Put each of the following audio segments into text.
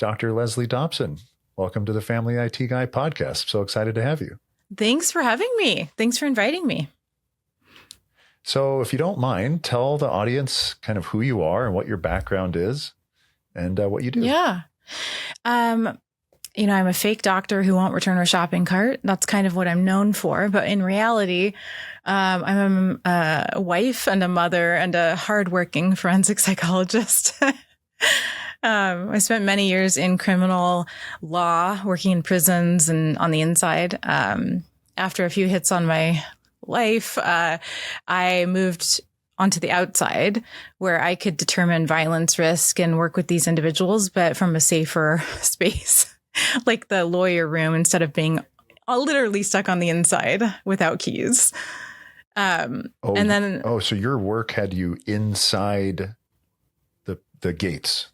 Dr. Leslie Dobson. Welcome to the Family IT Guy podcast. So excited to have you. Thanks for having me. Thanks for inviting me. So if you don't mind, tell the audience kind of who you are and what your background is and what you do. Yeah. I'm a fake doctor who won't return a shopping cart. That's kind of what I'm known for. But in reality, I'm a wife and a mother and a hardworking forensic psychologist. I spent many years in criminal law, working in prisons and on the inside. After a few hits on my life, I moved onto the outside where I could determine violence risk and work with these individuals, but from a safer space, like the lawyer room, instead of being literally stuck on the inside without keys. So your work had you inside the gates.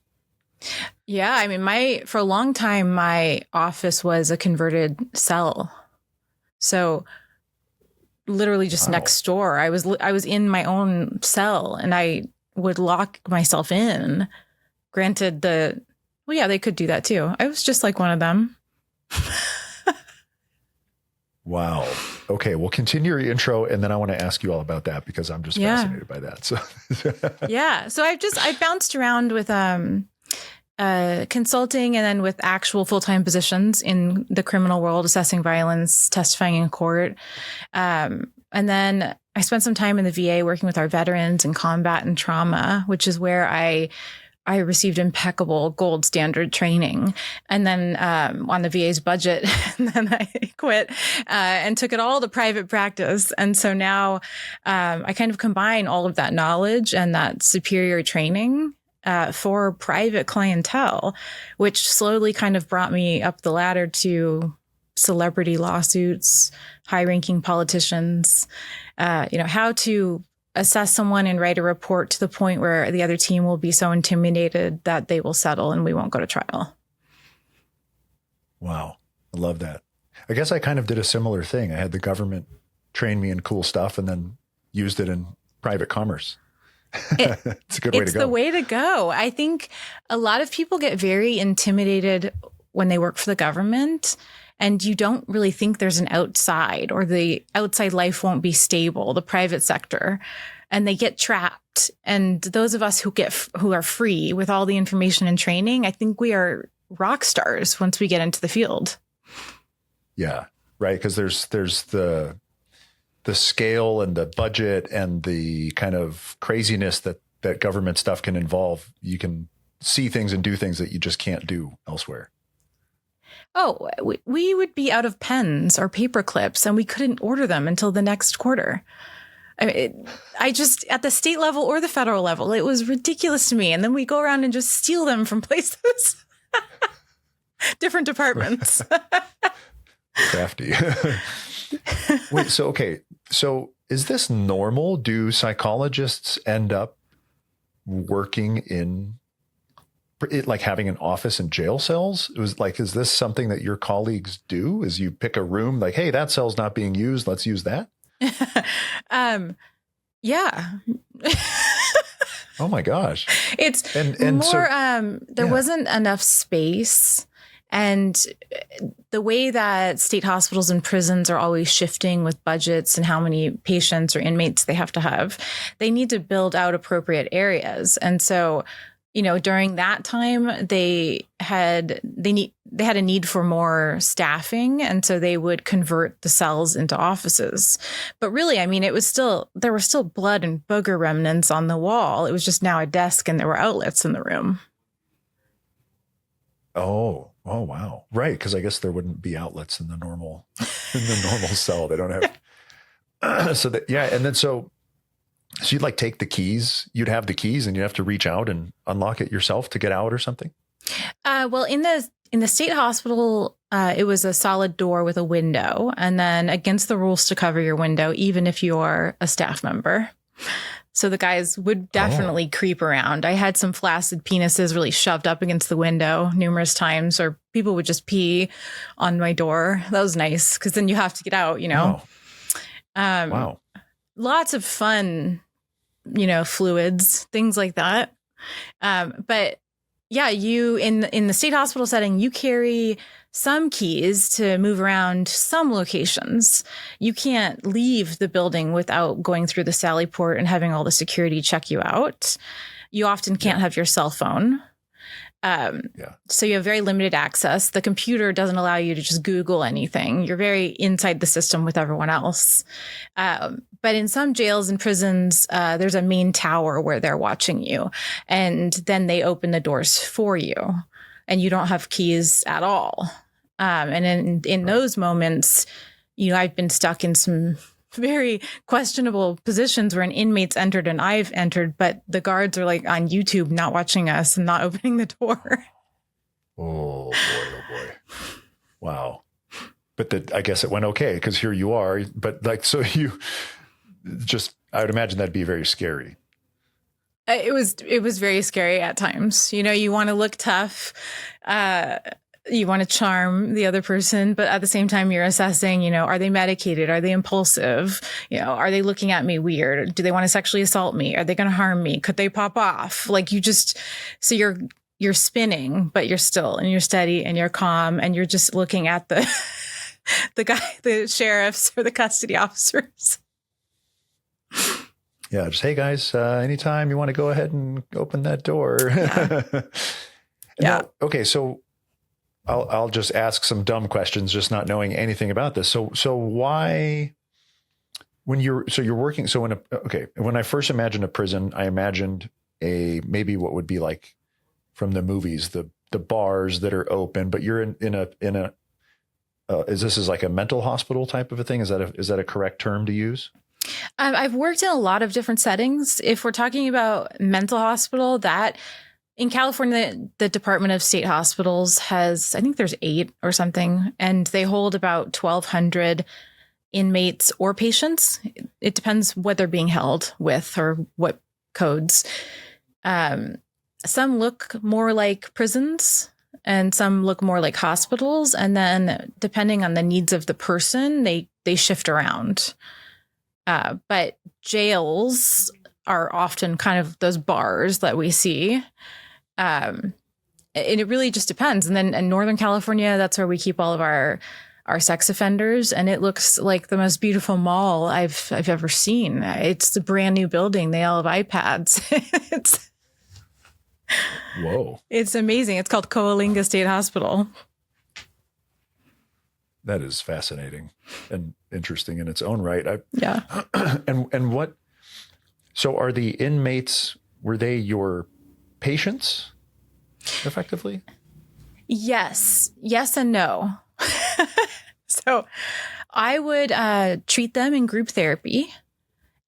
Yeah. I mean, for a long time, my office was a converted cell. So literally just next door, I was in my own cell and I would lock myself in. Granted they could do that too. I was just like one of them. Wow. Okay. We'll continue your intro and then I want to ask you all about that because I'm just fascinated by that. So yeah. So I've bounced around with, consulting and then with actual full-time positions in the criminal world, assessing violence, testifying in court. And then I spent some time in the VA working with our veterans in combat and trauma, which is where I received impeccable gold standard training. And then on the VA's budget, and then I quit and took it all to private practice. And so now I kind of combine all of that knowledge and that superior training for private clientele, which slowly kind of brought me up the ladder to celebrity lawsuits, high-ranking politicians, how to assess someone and write a report to the point where the other team will be so intimidated that they will settle and we won't go to trial. Wow. I love that. I guess I kind of did a similar thing. I had the government train me in cool stuff and then used it in private commerce. It's a good way to go. It's the way to go. I think a lot of people get very intimidated when they work for the government and you don't really think there's an outside or the outside life won't be stable, the private sector, and they get trapped. And those of us who are free with all the information and training, I think we are rock stars once we get into the field. Yeah, right. Because there's the scale and the budget and the kind of craziness that government stuff can involve. You can see things and do things that you just can't do elsewhere. Oh, we would be out of pens or paper clips and we couldn't order them until the next quarter. I just, at the state level or the federal level, it was ridiculous to me. And then we go around and just steal them from places, different departments. Crafty. Wait, so is this normal? Do psychologists end up working in like having an office in jail cells? It was like, is this something that your colleagues do? Is you pick a room like, hey, that cell's not being used, let's use that? Yeah. Oh my gosh. It's there wasn't enough space. And the way that state hospitals and prisons are always shifting with budgets and how many patients or inmates they have, they need to build out appropriate areas. And so, during that time, they had a need for more staffing. And so they would convert the cells into offices. But really, I mean, there were still blood and booger remnants on the wall. It was just now a desk and there were outlets in the room. Oh, wow. Right. Because I guess there wouldn't be outlets in the normal cell. They don't have. So you'd like take the keys, you'd have the keys and you'd have to reach out and unlock it yourself to get out or something? Well, in the state hospital, it was a solid door with a window and then against the rules to cover your window, even if you're a staff member. So the guys would definitely creep around. I had some flaccid penises really shoved up against the window numerous times, or people would just pee on my door. That was nice because then you have to get out, Wow. Lots of fun, fluids, things like that. But Yeah, you in the state hospital setting, you carry some keys to move around some locations. You can't leave the building without going through the Sally port and having all the security check you out. You often can't have your cell phone. So you have very limited access. The computer doesn't allow you to just Google anything. You're very inside the system with everyone else. But in some jails and prisons, there's a main tower where they're watching you. And then they open the doors for you. And you don't have keys at all. And in those moments, I've been stuck in some very questionable positions where an inmate's entered and I've entered, but the guards are like on YouTube, not watching us and not opening the door. Oh boy. Wow. But I guess it went okay because here you are. But so you I would imagine that'd be very scary. It was very scary at times. You want to look tough. You want to charm the other person, but at the same time, you're assessing, are they medicated? Are they impulsive? Are they looking at me weird? Do they want to sexually assault me? Are they going to harm me? Could they pop off? So you're spinning, but you're still, and you're steady and you're calm and you're just looking at the sheriffs or the custody officers. Yeah. Just, hey guys, anytime you want to go ahead and open that door. Yeah. Now, okay. So, I'll just ask some dumb questions, just not knowing anything about this. So why, when you're working, when I first imagined a prison, I imagined maybe what would be like from the movies, the bars that are open, but you're in a is this like a mental hospital type of a thing? Is that a correct term to use? I've worked in a lot of different settings. If we're talking about mental hospital, in California, the Department of State Hospitals has, I think there's 8 or something, and they hold about 1,200 inmates or patients. It depends what they're being held with or what codes. Some look more like prisons and some look more like hospitals. And then depending on the needs of the person, they shift around. But jails are often kind of those bars that we see. And it really just depends. And then in Northern California, that's where we keep all of our sex offenders. And it looks like the most beautiful mall I've ever seen. It's a brand new building. They all have iPads. Whoa. It's amazing. It's called Coalinga State Hospital. That is fascinating and interesting in its own right. Yeah. And what, so are the inmates, were they your patients effectively? Yes and no. So I would treat them in group therapy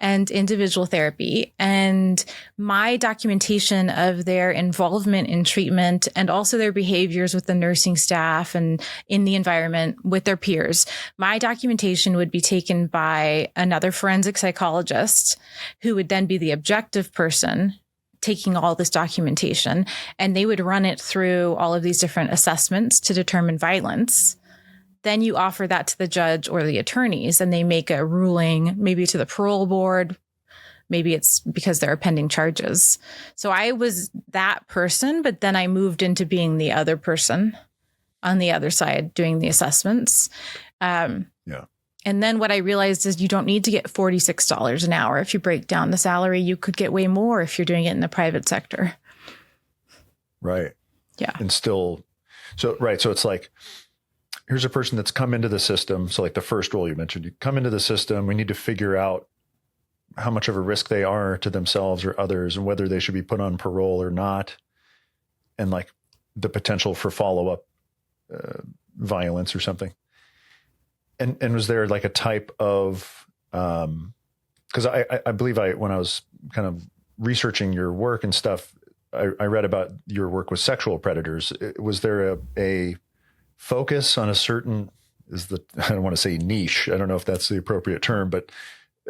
and individual therapy, and my documentation of their involvement in treatment and also their behaviors with the nursing staff and in the environment with their peers. My documentation would be taken by another forensic psychologist who would then be the objective person taking all this documentation, and they would run it through all of these different assessments to determine violence. Then you offer that to the judge or the attorneys, and they make a ruling, maybe to the parole board. Maybe it's because there are pending charges. So I was that person, but then I moved into being the other person on the other side doing the assessments. Yeah. And then what I realized is you don't need to get $46 an hour. If you break down the salary, you could get way more if you're doing it in the private sector. Right. Yeah. And still, so it's like, here's a person that's come into the system. So like the first role you mentioned, you come into the system, we need to figure out how much of a risk they are to themselves or others and whether they should be put on parole or not. And like the potential for follow-up violence or something. And was there like a type of, because I believe when I was kind of researching your work and stuff, I read about your work with sexual predators. Was there a focus on a certain, I don't want to say niche, I don't know if that's the appropriate term, but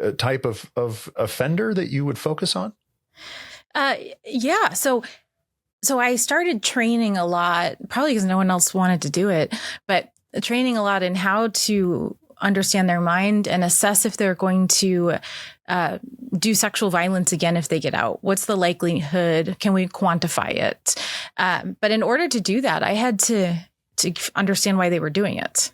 a type of offender that you would focus on? Yeah. So I started training a lot, probably because no one else wanted to do it, but training a lot in how to understand their mind and assess if they're going to do sexual violence again if they get out. What's the likelihood? Can we quantify it? But in order to do that, I had to understand why they were doing it.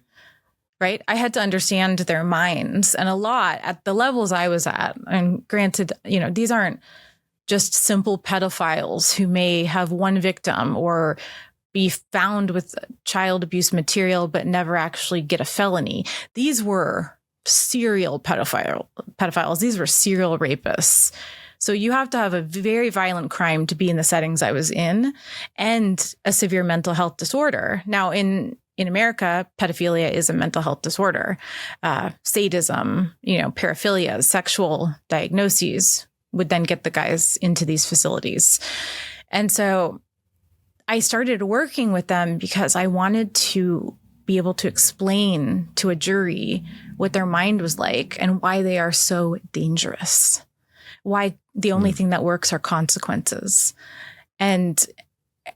Right? I had to understand their minds, and a lot at the levels I was at. And granted, these aren't just simple pedophiles who may have one victim or be found with child abuse material, but never actually get a felony. These were serial pedophiles. These were serial rapists. So you have to have a very violent crime to be in the settings I was in, and a severe mental health disorder. Now, in America, pedophilia is a mental health disorder. Sadism, paraphilia, sexual diagnoses would then get the guys into these facilities. And so I started working with them because I wanted to be able to explain to a jury what their mind was like and why they are so dangerous. Why the only thing that works are consequences. And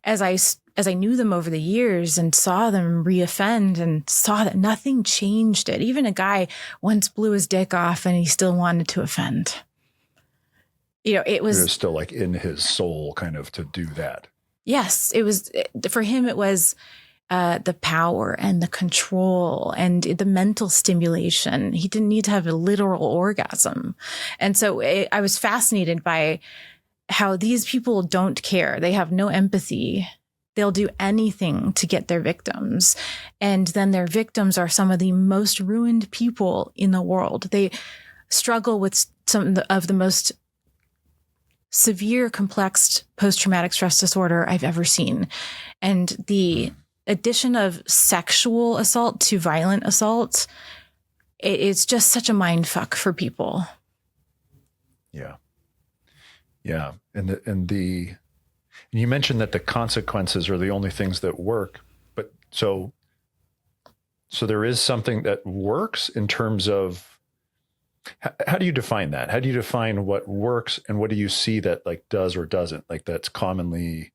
as I knew them over the years and saw them reoffend and saw that nothing changed it. Even a guy once blew his dick off and he still wanted to offend. It was still like in his soul kind of to do that. Yes, it was. For him, it was the power and the control and the mental stimulation. He didn't need to have a literal orgasm. And so I was fascinated by how these people don't care. They have no empathy. They'll do anything to get their victims. And then their victims are some of the most ruined people in the world. They struggle with some of the most severe, complex post-traumatic stress disorder I've ever seen. And the addition of sexual assault to violent assault, it's just such a mind fuck for people. Yeah. Yeah. And you mentioned that the consequences are the only things that work, but so there is something that works in terms of how do you define that? How do you define what works and what do you see that like does or doesn't? Like that's commonly,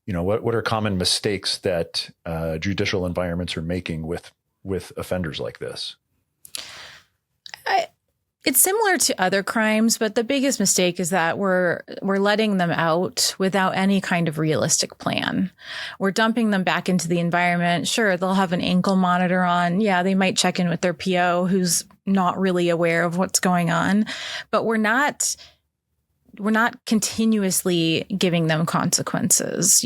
what are common mistakes that judicial environments are making with offenders like this? It's similar to other crimes, but the biggest mistake is that we're letting them out without any kind of realistic plan. We're dumping them back into the environment. Sure, they'll have an ankle monitor on. Yeah, they might check in with their PO who's not really aware of what's going on, but we're not continuously giving them consequences.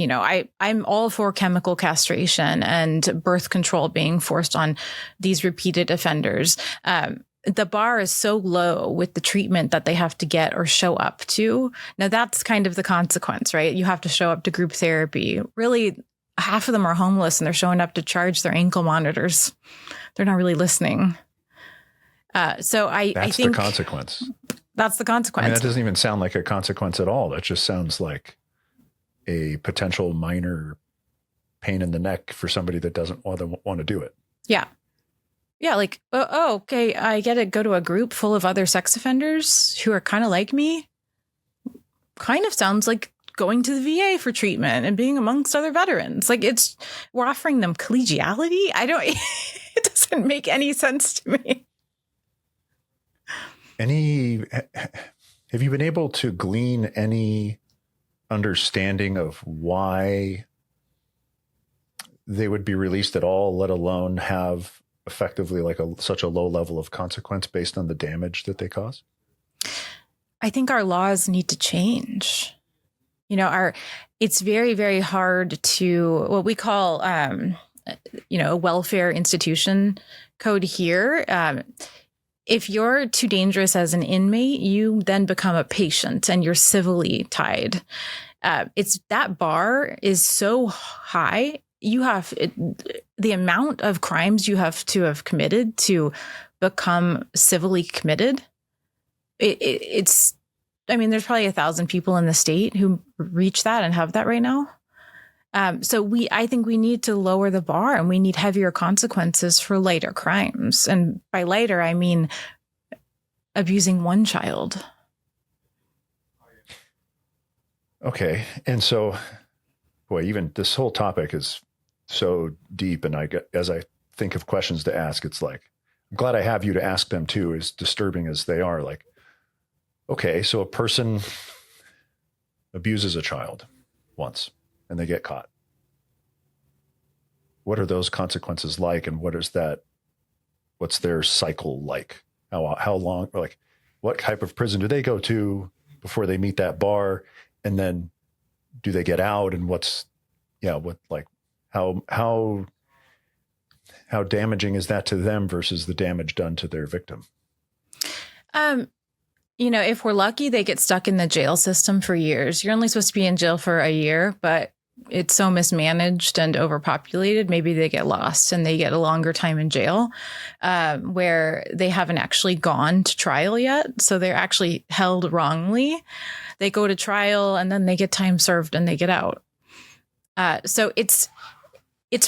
I'm all for chemical castration and birth control being forced on these repeated offenders. The bar is so low with the treatment that they have to get or show up to. Now that's kind of the consequence, right? You have to show up to group therapy. Really, half of them are homeless and they're showing up to charge their ankle monitors. They're not really listening. So I think the consequence. That's the consequence. I mean, that doesn't even sound like a consequence at all. That just sounds like a potential minor pain in the neck for somebody that doesn't want to do it. Yeah. Yeah, like, okay, I get to go to a group full of other sex offenders who are kind of like me. Kind of sounds like going to the VA for treatment and being amongst other veterans. Like we're offering them collegiality. It doesn't make any sense to me. Have you been able to glean any understanding of why they would be released at all, let alone have effectively like such a low level of consequence based on the damage that they cause? I think our laws need to change. It's very, very hard to what we call, a welfare institution code here. If you're too dangerous as an inmate, you then become a patient and you're civilly tied. That bar is so high. The amount of crimes you have to have committed to become civilly committed. There's probably 1,000 people in the state who reach that and have that right now. I think we need to lower the bar and we need heavier consequences for lighter crimes. And by lighter, I mean abusing one child. Okay. And so, boy, even this whole topic is so deep. And as I think of questions to ask, it's like, I'm glad I have you to ask them too, as disturbing as they are. Like, okay, so a person abuses a child once and they get caught. What are those consequences like? And what's their cycle like? How long, or like, what type of prison do they go to before they meet that bar? And then do they get out? And how damaging is that to them versus the damage done to their victim? If we're lucky, they get stuck in the jail system for years. You're only supposed to be in jail for a year, but it's so mismanaged and overpopulated, maybe they get lost and they get a longer time in jail, where they haven't actually gone to trial yet. So they're actually held wrongly. They go to trial and then they get time served and they get out. So it's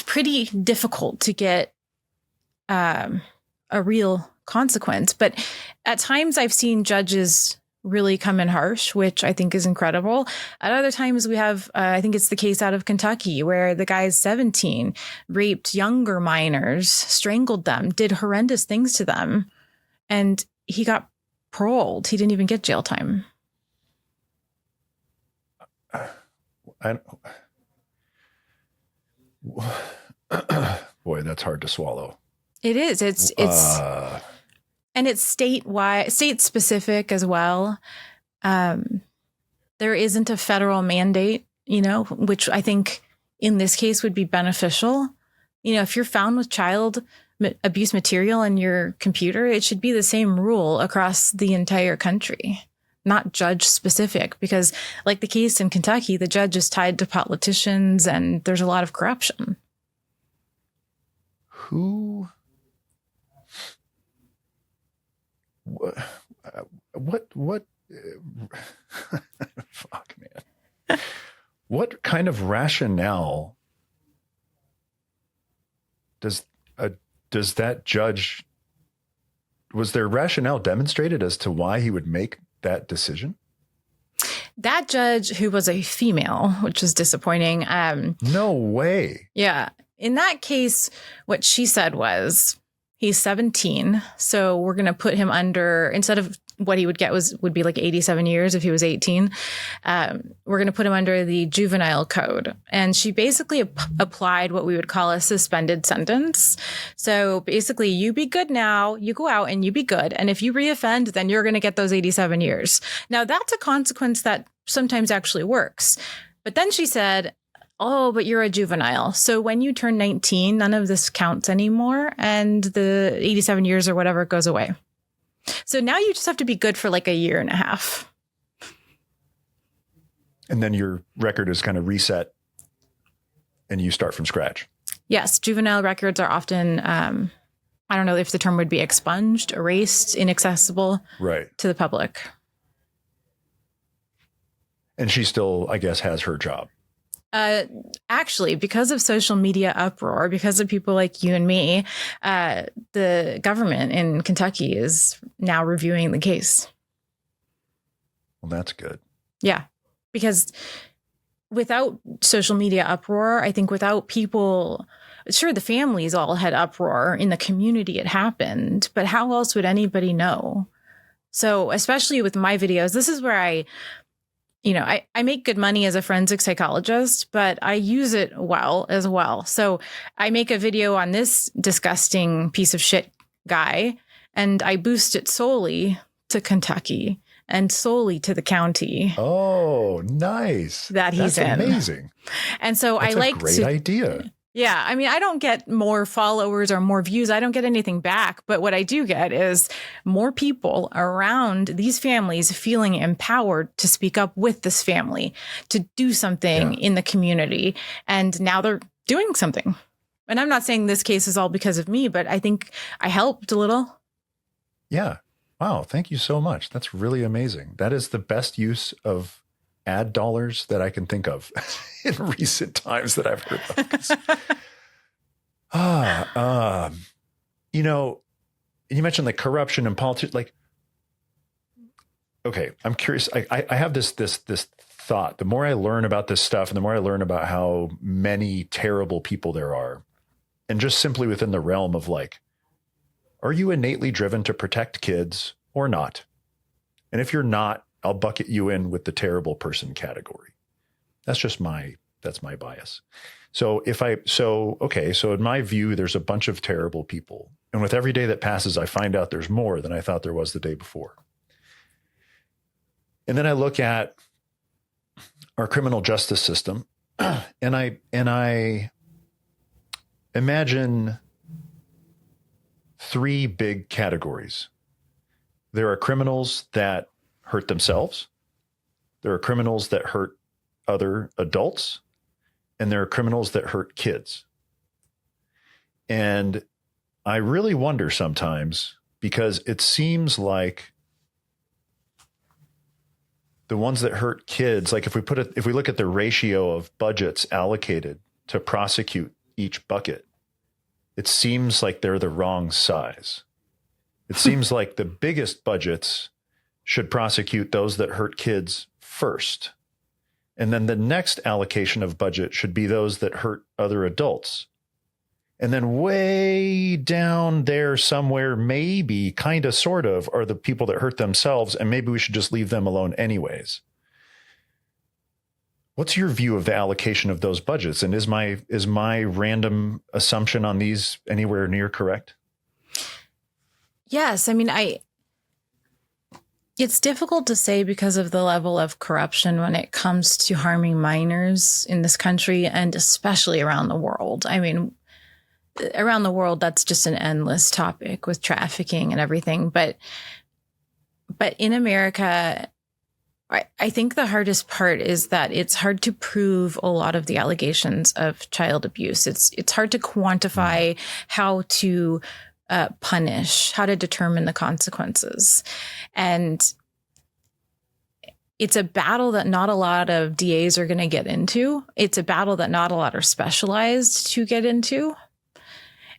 pretty difficult to get a real consequence. But at times I've seen judges really come in harsh, which I think is incredible. At other times we have, I think it's the case out of Kentucky where the guy's 17, raped younger minors, strangled them, did horrendous things to them. And he got paroled. He didn't even get jail time. Boy, that's hard to swallow. It is. It's and it's state specific as well. There isn't a federal mandate, which I think in this case would be beneficial. If you're found with child abuse material in your computer, it should be the same rule across the entire country, not judge specific, because like the case in Kentucky, the judge is tied to politicians and there's a lot of corruption. What fuck, man. What kind of rationale does that judge, was there rationale demonstrated as to why he would make that decision? That judge, who was a female, which is disappointing. No way. Yeah. In that case, what she said was, he's 17, so we're going to put him under, instead of what he would get would be like 87 years if he was 18. We're going to put him under the juvenile code. And she basically applied what we would call a suspended sentence. So basically, you be good now, you go out and you be good. And if you reoffend, then you're going to get those 87 years. Now, that's a consequence that sometimes actually works. But then she said, oh, but you're a juvenile. So when you turn 19, none of this counts anymore. And the 87 years or whatever goes away. So now you just have to be good for like a year and a half. And then your record is kind of reset and you start from scratch. Yes. Juvenile records are often, I don't know if the term would be expunged, erased, inaccessible to the public. And she still, I guess, has her job. Actually, because of social media uproar, because of people like you and me, the government in Kentucky is now reviewing the case. Well, that's good. Yeah, because without social media uproar, I think without people, sure, the families all had uproar in the community it happened, but how else would anybody know? So especially with my videos, this is where I make good money as a forensic psychologist, but I use it well as well. So I make a video on this disgusting piece of shit guy, and I boost it solely to Kentucky and solely to the county. Oh, nice. That he's in. That's amazing. And so That's I like a great idea. Yeah. I mean, I don't get more followers or more views. I don't get anything back. But what I do get is more people around these families feeling empowered to speak up with this family, to do something in the community. And now they're doing something. And I'm not saying this case is all because of me, but I think I helped a little. Yeah. Wow. Thank you so much. That's really amazing. That is the best use of ad dollars that I can think of in recent times that I've heard of. You mentioned like corruption and politics. Like, okay, I'm curious. I have this thought. The more I learn about this stuff, and the more I learn about how many terrible people there are, and just simply within the realm of like Are you innately driven to protect kids or not? And if you're not, I'll bucket you in with the terrible person category. That's my bias. So so in my view, there's a bunch of terrible people. And with every day that passes, I find out there's more than I thought there was the day before. And then I look at our criminal justice system and I imagine three big categories. There are criminals that hurt themselves. There are criminals that hurt other adults. And there are criminals that hurt kids. And I really wonder sometimes, because it seems like the ones that hurt kids, like if we look at the ratio of budgets allocated to prosecute each bucket, it seems like they're the wrong size. It seems like the biggest budgets should prosecute those that hurt kids first. And then the next allocation of budget should be those that hurt other adults. And then way down there somewhere, maybe kind of sort of, are the people that hurt themselves, and maybe we should just leave them alone anyways. What's your view of the allocation of those budgets? And is my random assumption on these anywhere near correct? Yes. I mean, it's difficult to say because of the level of corruption when it comes to harming minors in this country and especially around the world. I mean, around the world, that's just an endless topic with trafficking and everything. But in America, I think the hardest part is that it's hard to prove a lot of the allegations of child abuse. It's hard to quantify how to punish, how to determine the consequences. And it's a battle that not a lot of DAs are going to get into. It's a battle that not a lot are specialized to get into.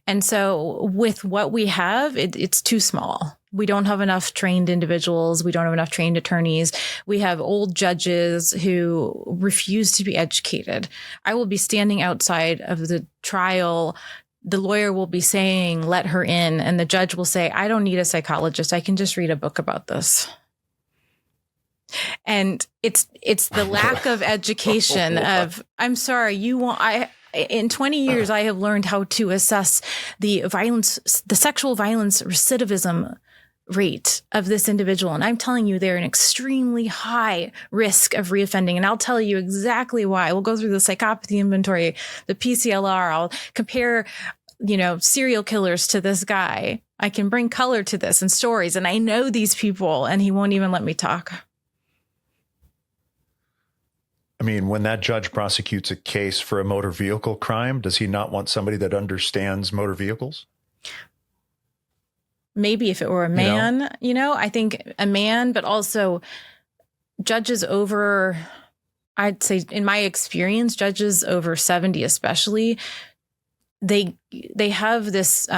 And so with what we have, it's too small. We don't have enough trained individuals. We don't have enough trained attorneys. We have old judges who refuse to be educated. I will be standing outside of the trial. The lawyer will be saying, let her in. And the judge will say, I don't need a psychologist. I can just read a book about this. And it's the lack of education of, I'm sorry, in 20 years, I have learned how to assess the sexual violence recidivism rate of this individual. And I'm telling you, they're an extremely high risk of reoffending. And I'll tell you exactly why. We'll go through the psychopathy inventory, the PCLR. I'll compare, serial killers to this guy. I can bring color to this and stories. And I know these people, and he won't even let me talk. I mean, when that judge prosecutes a case for a motor vehicle crime, does he not want somebody that understands motor vehicles? Maybe if it were a man, I think a man, but also judges over, I'd say in my experience, judges over 70 especially, they have this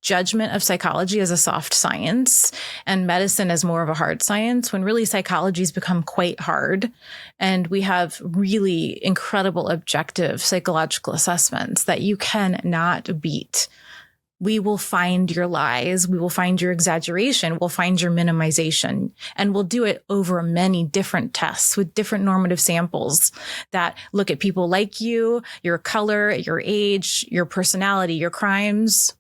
judgment of psychology as a soft science and medicine as more of a hard science, when really psychology has become quite hard. And we have really incredible objective psychological assessments that you cannot beat. We will find your lies. We will find your exaggeration. We'll find your minimization. And we'll do it over many different tests with different normative samples that look at people like you, your color, your age, your personality, your crimes.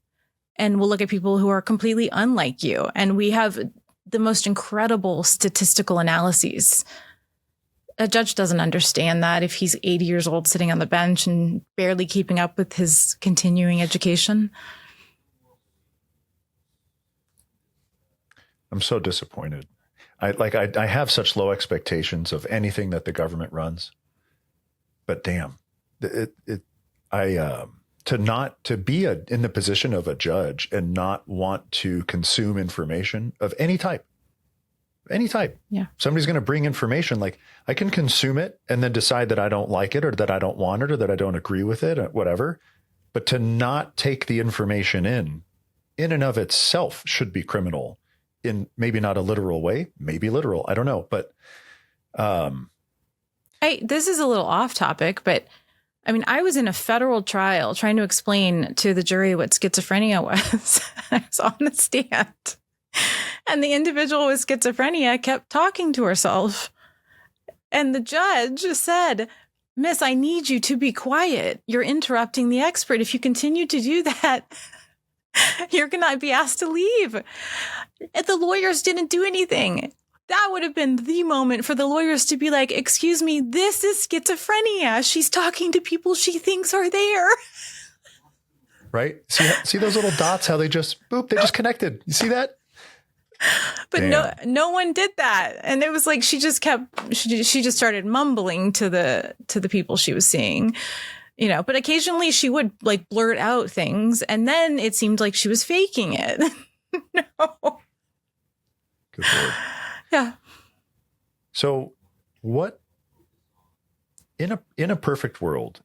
And we'll look at people who are completely unlike you. And we have the most incredible statistical analyses. A judge doesn't understand that if he's 80 years old sitting on the bench and barely keeping up with his continuing education. I'm so disappointed. I have such low expectations of anything that the government runs, but damn, to be in the position of a judge and not want to consume information of any type. Yeah. Somebody's going to bring information, like I can consume it and then decide that I don't like it or that I don't want it or that I don't agree with it or whatever. But to not take the information in and of itself should be criminal. In maybe not a literal way, maybe literal. I don't know. But this is a little off topic, but I mean, I was in a federal trial trying to explain to the jury what schizophrenia was. I was on the stand, and the individual with schizophrenia kept talking to herself. And the judge said, "Miss, I need you to be quiet. You're interrupting the expert. If you continue to do that, you're going to be asked to leave." And the lawyers didn't do anything. That would have been the moment for the lawyers to be like, "Excuse me, this is schizophrenia. She's talking to people she thinks are there." Right? See those little dots, how they just, boop, they just connected. You see that? But Damn. no one did that. And it was like, she just started mumbling to the people she was seeing, but occasionally she would like blurt out things. And then it seemed like she was faking it. No. Good Lord. Yeah. So what, in a perfect world,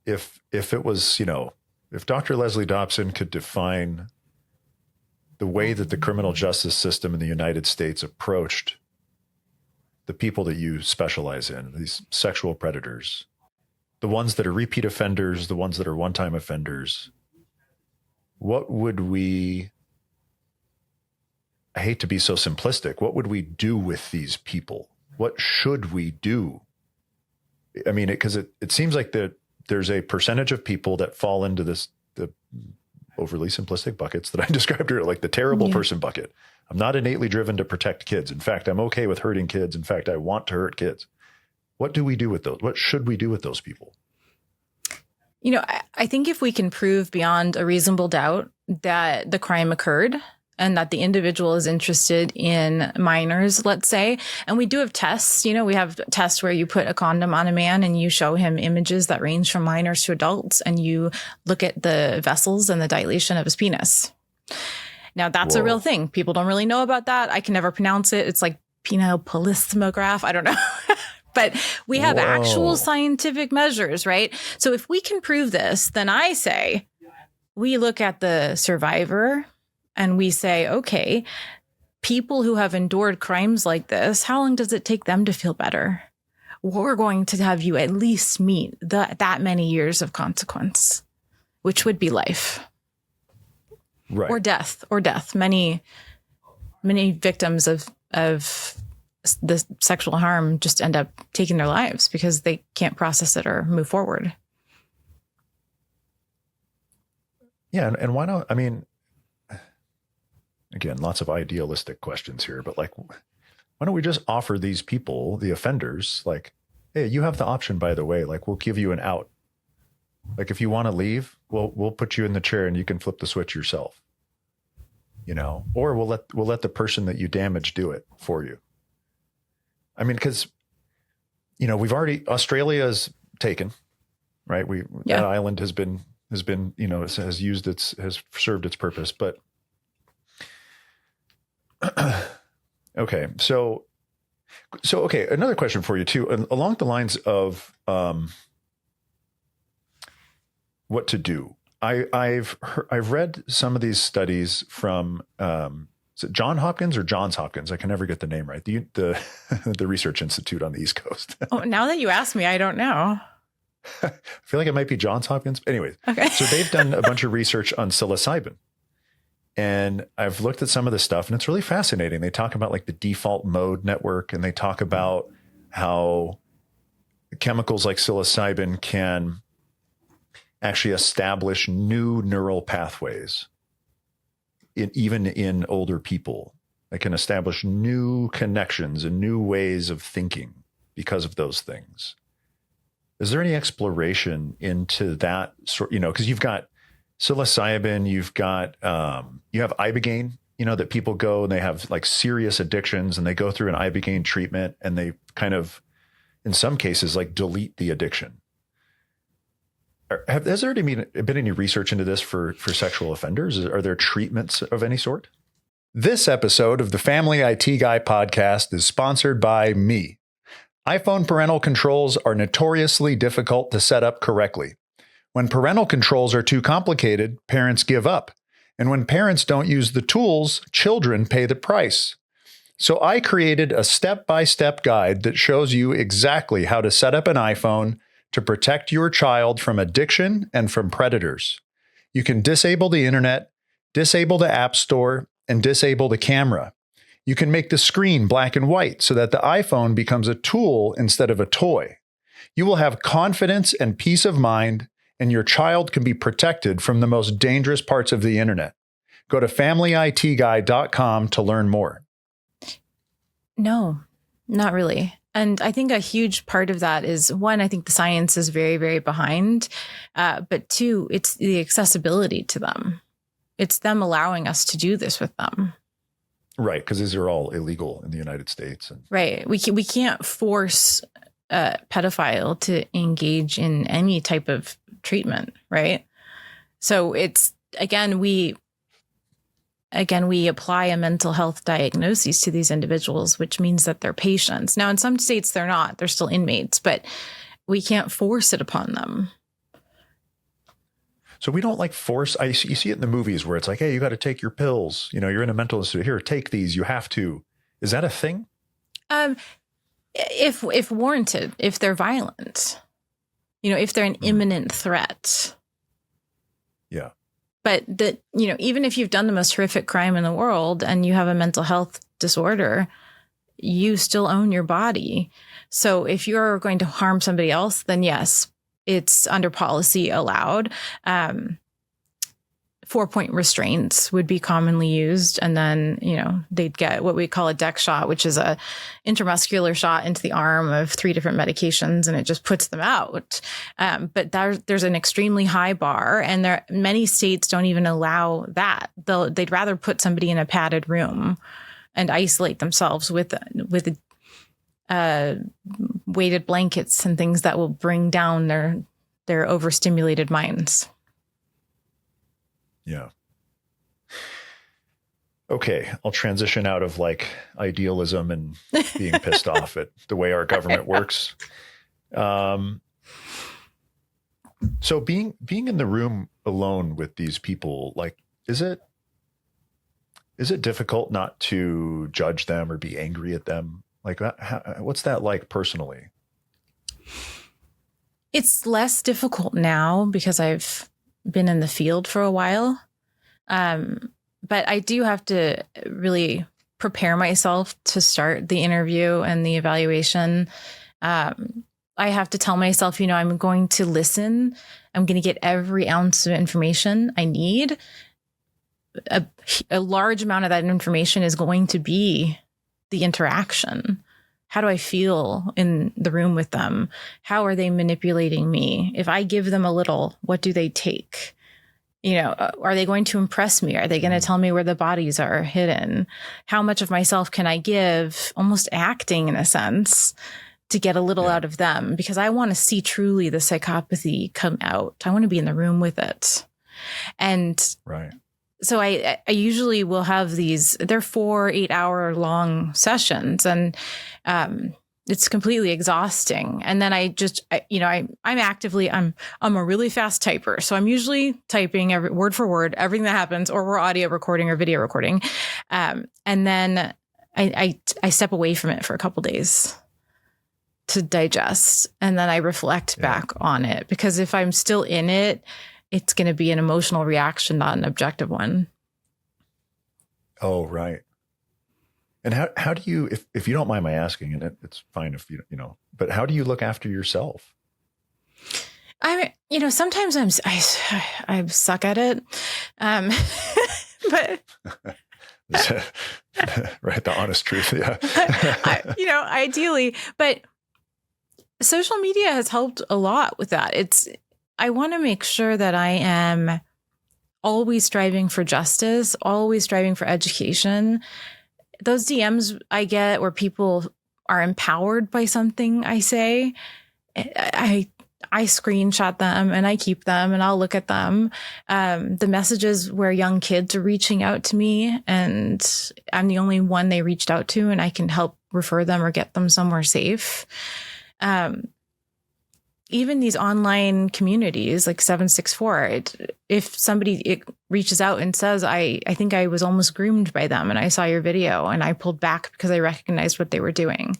if it was, if Dr. Leslie Dobson could define the way that the criminal justice system in the United States approached the people that you specialize in, these sexual predators, the ones that are repeat offenders, the ones that are one-time offenders, what would we, I hate to be so simplistic, what would we do with these people? What should we do? I mean, because it seems like that there's a percentage of people that fall into the overly simplistic buckets that I described earlier, like the terrible person bucket. I'm not innately driven to protect kids. In fact, I'm okay with hurting kids. In fact, I want to hurt kids. What do we do with those? What should we do with those people? I think if we can prove beyond a reasonable doubt that the crime occurred and that the individual is interested in minors, let's say, and we do have tests, we have tests where you put a condom on a man and you show him images that range from minors to adults, and you look at the vessels and the dilation of his penis. Now, that's a real thing. People don't really know about that. I can never pronounce it. It's like penile I don't know. But we have actual scientific measures, right? So if we can prove this, then I say we look at the survivor and we say, okay, people who have endured crimes like this, how long does it take them to feel better? We're going to have you at least meet that many years of consequence, which would be life. Right. Or death. Many victims of the sexual harm just end up taking their lives because they can't process it or move forward. Yeah. And why not? I mean, again, lots of idealistic questions here, but like, why don't we just offer these people, the offenders, like, hey, you have the option, by the way, like, we'll give you an out. Like, if you want to leave, we'll put you in the chair and you can flip the switch yourself, or we'll let the person that you damage do it for you. I mean, because, Australia's taken, right? That island has been, has served its purpose, but okay. So okay. Another question for you too, along the lines of, what to do. I've read some of these studies from, is it John Hopkins or Johns Hopkins? I can never get the name right. The Research Institute on the East Coast. Oh, now that you ask me, I don't know. I feel like it might be Johns Hopkins. Anyways, okay. So they've done a bunch of research on psilocybin. And I've looked at some of this stuff and it's really fascinating. They talk about like the default mode network, and they talk about how chemicals like psilocybin can actually establish new neural pathways even in older people. They can establish new connections and new ways of thinking because of those things. Is there any exploration into that sort, because you've got psilocybin, you've got, you have Ibogaine, that people go and they have like serious addictions and they go through an Ibogaine treatment and they kind of, in some cases, like delete the addiction. Has there been any research into this for sexual offenders? Are there treatments of any sort? This episode of the Family IT Guy podcast is sponsored by me. iPhone parental controls are notoriously difficult to set up correctly. When parental controls are too complicated, parents give up. And when parents don't use the tools, children pay the price. So I created a step-by-step guide that shows you exactly how to set up an iPhone, to protect your child from addiction and from predators. You can disable the internet, disable the app store, and disable the camera. You can make the screen black and white so that the iPhone becomes a tool instead of a toy. You will have confidence and peace of mind, and your child can be protected from the most dangerous parts of the internet. Go to familyitguy.com to learn more. No, not really. And I think a huge part of that is, one, I think the science is very, very behind. But two, it's the accessibility to them. It's them allowing us to do this with them. Right, because these are all illegal in the United States. Right. We can't force a pedophile to engage in any type of treatment, right? So it's, again, we apply a mental health diagnosis to these individuals, which means that they're patients. Now, in some states, they're not. They're still inmates, but we can't force it upon them. So we don't like force. You see it in the movies where it's like, hey, you got to take your pills. You know, you're in a mental institute. Here, take these. You have to. Is that a thing? If warranted, if they're violent, if they're an imminent threat. Yeah. But even if you've done the most horrific crime in the world and you have a mental health disorder, you still own your body. So if you're going to harm somebody else, then yes, it's under policy allowed. 4-point restraints would be commonly used. And then, they'd get what we call a deck shot, which is a intramuscular shot into the arm of 3 different medications, and it just puts them out. But there's an extremely high bar, and many states don't even allow that. They'd rather put somebody in a padded room and isolate themselves with weighted blankets and things that will bring down their overstimulated minds. Yeah. Okay, I'll transition out of like idealism and being pissed off at the way our government works. So being in the room alone with these people, like, is it difficult not to judge them or be angry at them? Like, what's that like personally? It's less difficult now because I've been in the field for a while. But I do have to really prepare myself to start the interview and the evaluation. I have to tell myself, I'm going to listen. I'm going to get every ounce of information I need. A large amount of that information is going to be the interaction. How do I feel in the room with them? How are they manipulating me? If I give them a little, what do they take? Are they going to impress me? Are they going to tell me where the bodies are hidden? How much of myself can I give, almost acting in a sense, to get a little out of them? Because I want to see truly the psychopathy come out. I want to be in the room with it. And right. So I usually will have they're 4 8-hour long sessions, and it's completely exhausting. And then I'm a really fast typer. So I'm usually typing every word for word, everything that happens, or we're audio recording or video recording. And then I step away from it for a couple days to digest. And then I reflect back on it, because if I'm still in it, it's going to be an emotional reaction, not an objective one. Oh, right. And how do you, if you don't mind my asking, and it's fine if you but how do you look after yourself? Sometimes I suck at it. But right. The honest truth. Yeah. Ideally, but social media has helped a lot with that. I want to make sure that I am always striving for justice, always striving for education. Those DMs I get where people are empowered by something I say, I screenshot them and I keep them and I'll look at them. The messages where young kids are reaching out to me and I'm the only one they reached out to, and I can help refer them or get them somewhere safe. Even these online communities like 764, if somebody reaches out and says, I think I was almost groomed by them and I saw your video and I pulled back because I recognized what they were doing.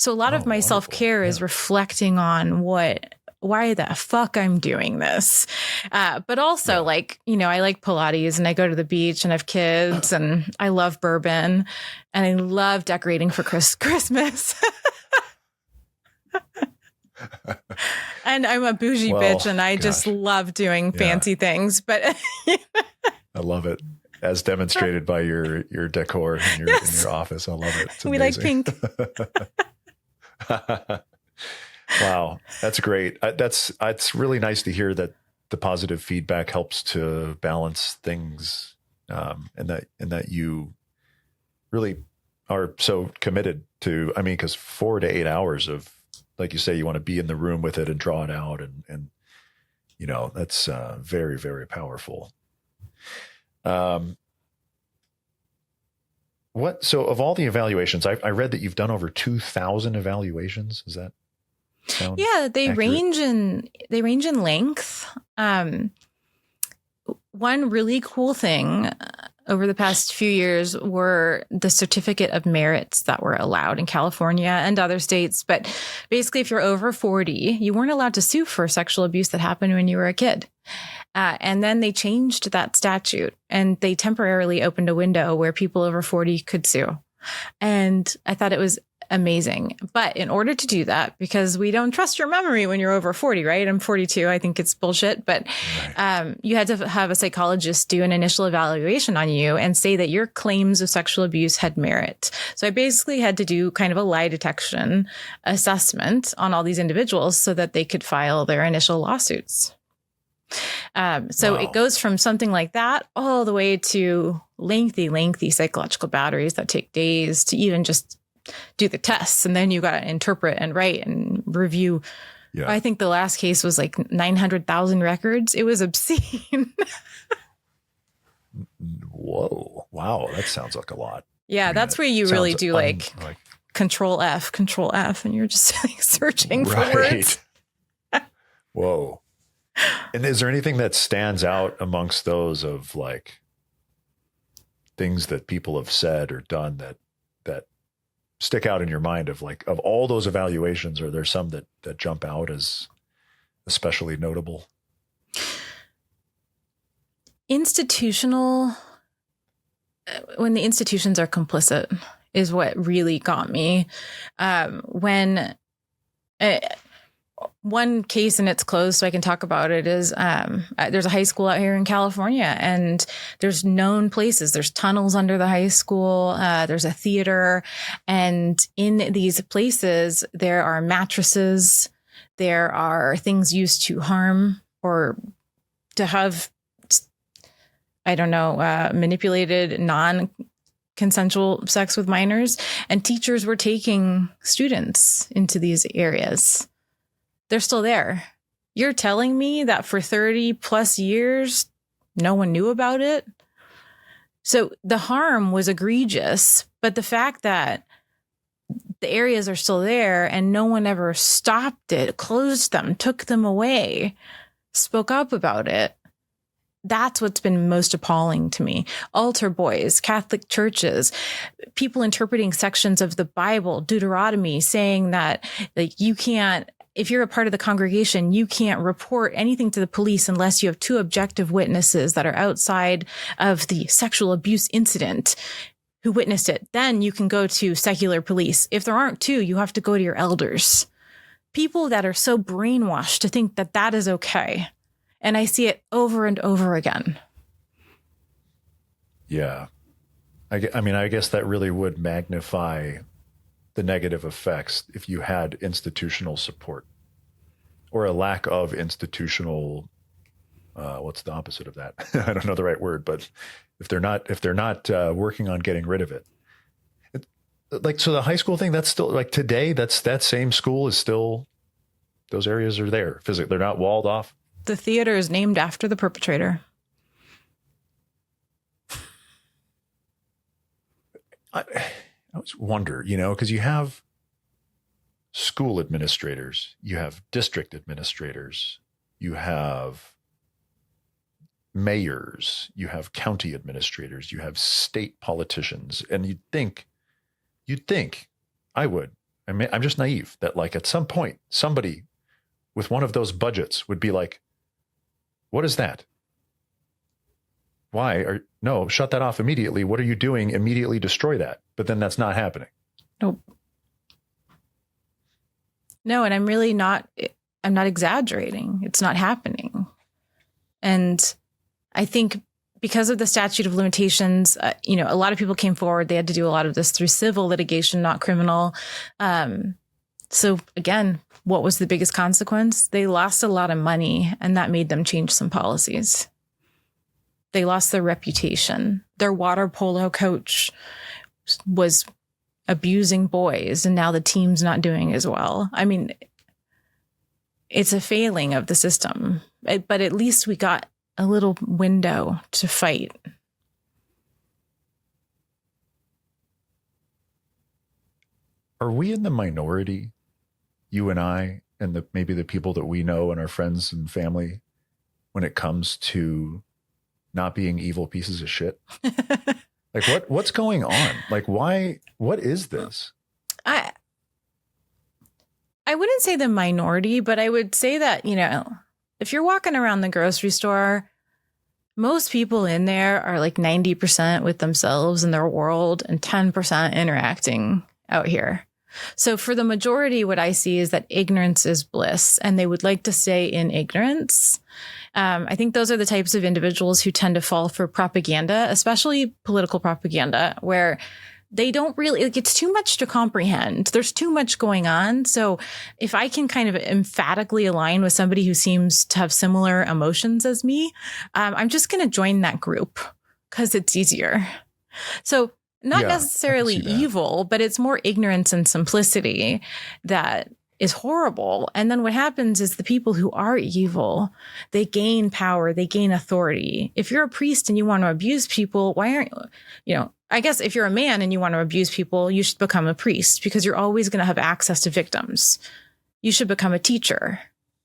So a lot of my wonderful. self-care is reflecting on why the fuck I'm doing this. But also like, I like Pilates and I go to the beach and I have kids and I love bourbon and I love decorating for Christmas. And I'm a bougie bitch and I just love doing fancy things, but I love it. As demonstrated by your decor in your office. I love it. It's we like pink. Wow. That's great. It's really nice to hear that the positive feedback helps to balance things. And that you really are so committed to, because 4 to 8 hours of, like you say, you want to be in the room with it and draw it out. And that's very, very powerful. So of all the evaluations, I read that you've done over 2,000 evaluations. Is that sound they accurate? range in length. One really cool thing over the past few years were the certificate of merits that were allowed in California and other states. But basically, if you're over 40, you weren't allowed to sue for sexual abuse that happened when you were a kid. And then they changed that statute and they temporarily opened a window where people over 40 could sue. And I thought it was amazing. But in order to do that, because we don't trust your memory when you're over 40, right? I'm 42. I think it's bullshit. But you had to have a psychologist do an initial evaluation on you and say that your claims of sexual abuse had merit. So I basically had to do kind of a lie detection assessment on all these individuals so that they could file their initial lawsuits. It goes from something like that all the way to lengthy psychological batteries that take days to even just do the tests. And then you got to interpret and write and review. Yeah. I think the last case was like 900,000 records. It was obscene. Whoa. Wow. That sounds like a lot. Yeah. That's where you really do like control F, and you're just like searching for words. Whoa. And is there anything that stands out amongst those of like things that people have said or done that stick out in your mind of all those evaluations? Are there some that jump out as especially notable? Institutional, when the institutions are complicit is what really got me. One case, and it's closed, so I can talk about it, is there's a high school out here in California, and there's known places. There's tunnels under the high school. There's a theater. And in these places, there are mattresses. There are things used to harm or to have, manipulated non-consensual sex with minors. And teachers were taking students into these areas. They're still there. You're telling me that for 30 plus years, no one knew about it? So the harm was egregious, but the fact that the areas are still there and no one ever stopped it, closed them, took them away, spoke up about it, that's what's been most appalling to me. Altar boys, Catholic churches, people interpreting sections of the Bible, Deuteronomy, saying that you can't, if you're a part of the congregation, you can't report anything to the police unless you have two objective witnesses that are outside of the sexual abuse incident who witnessed it. Then you can go to secular police. If there aren't two, you have to go to your elders. People that are so brainwashed to think that that is okay. And I see it over and over again. Yeah. I guess that really would magnify the negative effects if you had institutional support or a lack of institutional, what's the opposite of that? I don't know the right word, but if they're not working on getting rid of it, so the high school thing, that's still like today, that same school is still, those areas are there physically. They're not walled off. The theater is named after the perpetrator. I always wonder, because you have school administrators, you have district administrators, you have mayors, you have county administrators, you have state politicians, and you'd think, I I mean, I'm just naive that like at some point, somebody with one of those budgets would be like, what is that? No, shut that off immediately. What are you doing? Immediately destroy that. But then that's not happening. Nope. No, and I'm not exaggerating. It's not happening. And I think because of the statute of limitations, a lot of people came forward. They had to do a lot of this through civil litigation, not criminal. So again, what was the biggest consequence? They lost a lot of money, and that made them change some policies. They lost their reputation. Their water polo coach was abusing boys, and now the team's not doing as well. I mean, it's a failing of the system, but at least we got a little window to fight. Are we in the minority, you and I, and maybe the people that we know and our friends and family, when it comes to not being evil pieces of shit? Like what's going on? Like what is this? I wouldn't say the minority, but I would say that, if you're walking around the grocery store, most people in there are like 90% with themselves and their world and 10% interacting out here. So for the majority, what I see is that ignorance is bliss, and they would like to stay in ignorance. I think those are the types of individuals who tend to fall for propaganda, especially political propaganda, where they don't really, it's too much to comprehend. There's too much going on. So if I can kind of emphatically align with somebody who seems to have similar emotions as me, I'm just going to join that group because it's easier. So not necessarily evil, but it's more ignorance and simplicity that is horrible. And then what happens is the people who are evil, they gain power, they gain authority. If you're a priest and you want to abuse people, why aren't I guess if you're a man and you want to abuse people, you should become a priest because you're always going to have access to victims. You should become a teacher,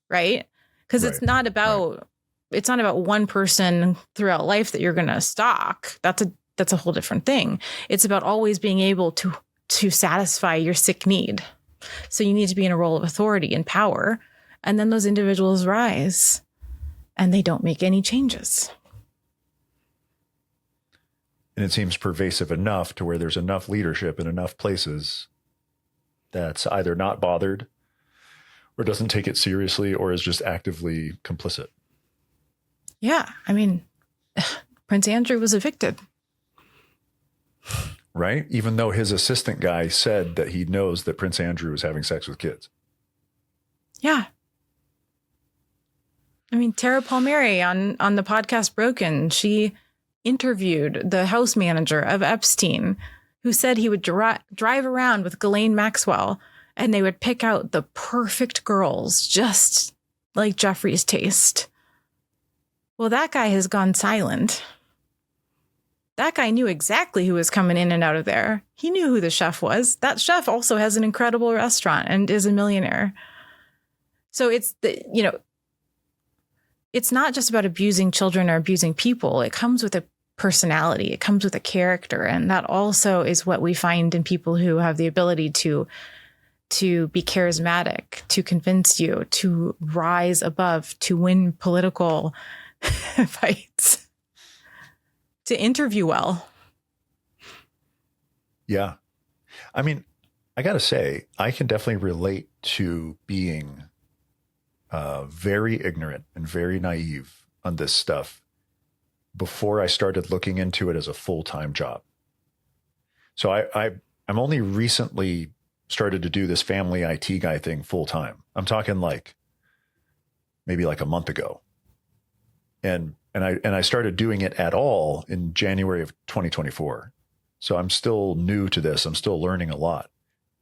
right? Because it's not about one person throughout life that you're going to stalk. That's a whole different thing. It's about always being able to satisfy your sick need. So you need to be in a role of authority and power. And then those individuals rise and they don't make any changes. And it seems pervasive enough to where there's enough leadership in enough places that's either not bothered or doesn't take it seriously or is just actively complicit. Yeah. I mean, Prince Andrew was evicted. Right? Even though his assistant guy said that he knows that Prince Andrew is having sex with kids. Yeah. I mean, Tara Palmieri on the podcast Broken, she interviewed the house manager of Epstein, who said he would drive around with Ghislaine Maxwell and they would pick out the perfect girls, just like Jeffrey's taste. Well, that guy has gone silent. That guy knew exactly who was coming in and out of there. He knew who the chef was. That chef also has an incredible restaurant and is a millionaire. So it's it's not just about abusing children or abusing people. It comes with a personality. It comes with a character. And that also is what we find in people who have the ability to be charismatic, to convince you, to rise above, to win political fights. To interview well. Yeah. I mean, I got to say, I can definitely relate to being very ignorant and very naive on this stuff before I started looking into it as a full-time job. So I'm only recently started to do this family IT guy thing full-time. I'm talking maybe a month ago. And I started doing it at all in January of 2024. So I'm still new to this. I'm still learning a lot.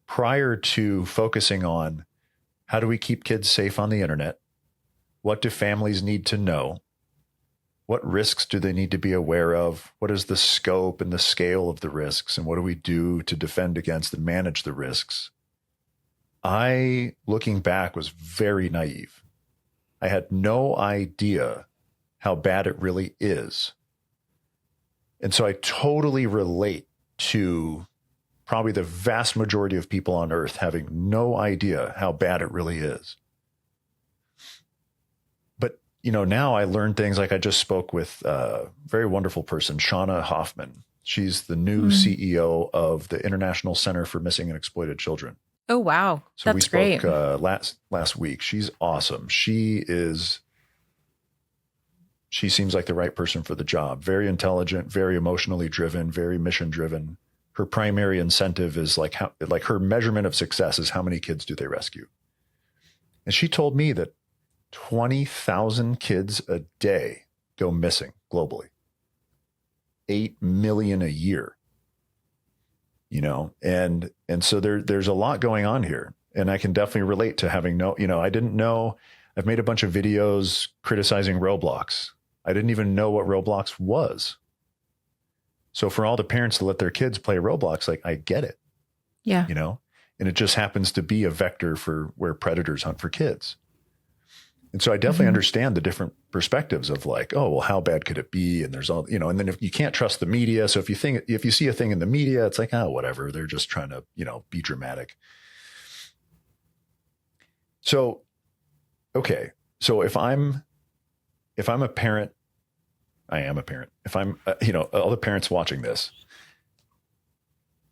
Prior to focusing on how do we keep kids safe on the internet? What do families need to know? What risks do they need to be aware of? What is the scope and the scale of the risks? And what do we do to defend against and manage the risks? I, looking back, was very naive. I had no idea how bad it really is. And so I totally relate to probably the vast majority of people on earth having no idea how bad it really is. But, now I learned things like I just spoke with a very wonderful person, Shauna Hoffman. She's the new CEO of the International Center for Missing and Exploited Children. Oh, wow. So That's we spoke great. last week. She's awesome. She seems like the right person for the job. Very intelligent, very emotionally driven, very mission driven. Her primary incentive is like her measurement of success is how many kids do they rescue. And she told me that 20,000 kids a day go missing globally. 8 million a year. And so there's a lot going on here. And I can definitely relate to having I didn't know. I've made a bunch of videos criticizing Roblox. I didn't even know what Roblox was. So for all the parents to let their kids play Roblox, like, I get it. Yeah. And it just happens to be a vector for where predators hunt for kids. And so I definitely understand the different perspectives of like, oh, well, how bad could it be? And there's all, and then if you can't trust the media. So if you see a thing in the media, it's like, oh, whatever. They're just trying to, be dramatic. So, okay. So if I'm a parent, I am a parent. If I'm, all the parents watching this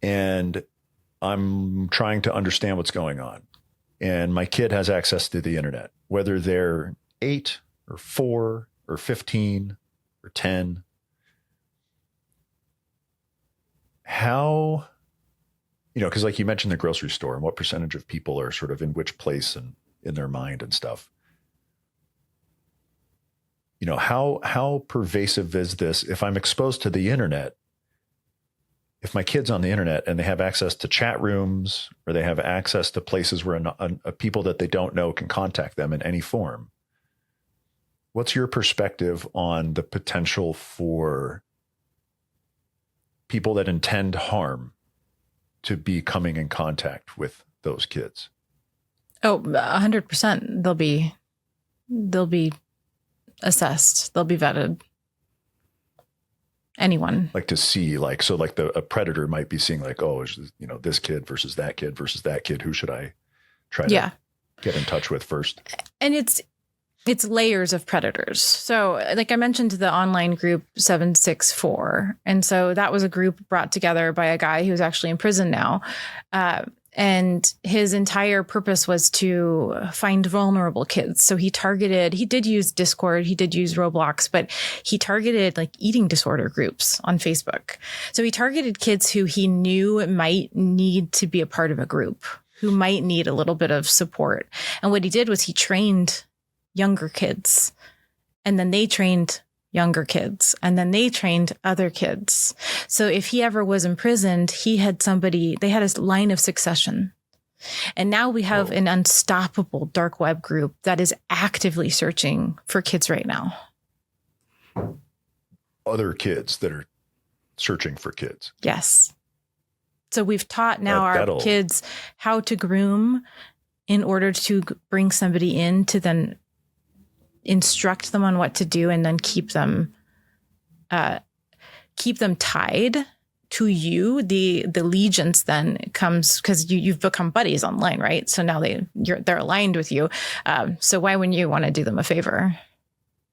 and I'm trying to understand what's going on and my kid has access to the internet, whether they're 8 or 4 or 15 or 10, how, because like you mentioned the grocery store and what percentage of people are sort of in which place and in their mind and stuff. How pervasive is this? If I'm exposed to the internet, if my kid's on the internet and they have access to chat rooms or they have access to places where people that they don't know can contact them in any form, what's your perspective on the potential for people that intend harm to be coming in contact with those kids? Oh, 100%. They'll be assessed. They'll be vetted. Anyone. Like to see, a predator might be seeing like, oh, this kid versus that kid versus that kid. Who should I try to get in touch with first? And it's layers of predators. So like I mentioned the online group 764. And so that was a group brought together by a guy who's actually in prison now. And his entire purpose was to find vulnerable kids. So he did use Discord, he did use Roblox, but he targeted like eating disorder groups on Facebook. So he targeted kids who he knew might need to be a part of a group, who might need a little bit of support. And what he did was he trained younger kids, and then they trained younger kids, and then they trained other kids. So if he ever was imprisoned, they had a line of succession. And now we have an unstoppable dark web group that is actively searching for kids right now. Other kids that are searching for kids. Yes. So we've taught now our kids how to groom in order to bring somebody in to then instruct them on what to do and then keep them tied to you. The allegiance then comes because you've become buddies online, right? So now they're aligned with you. So why wouldn't you want to do them a favor?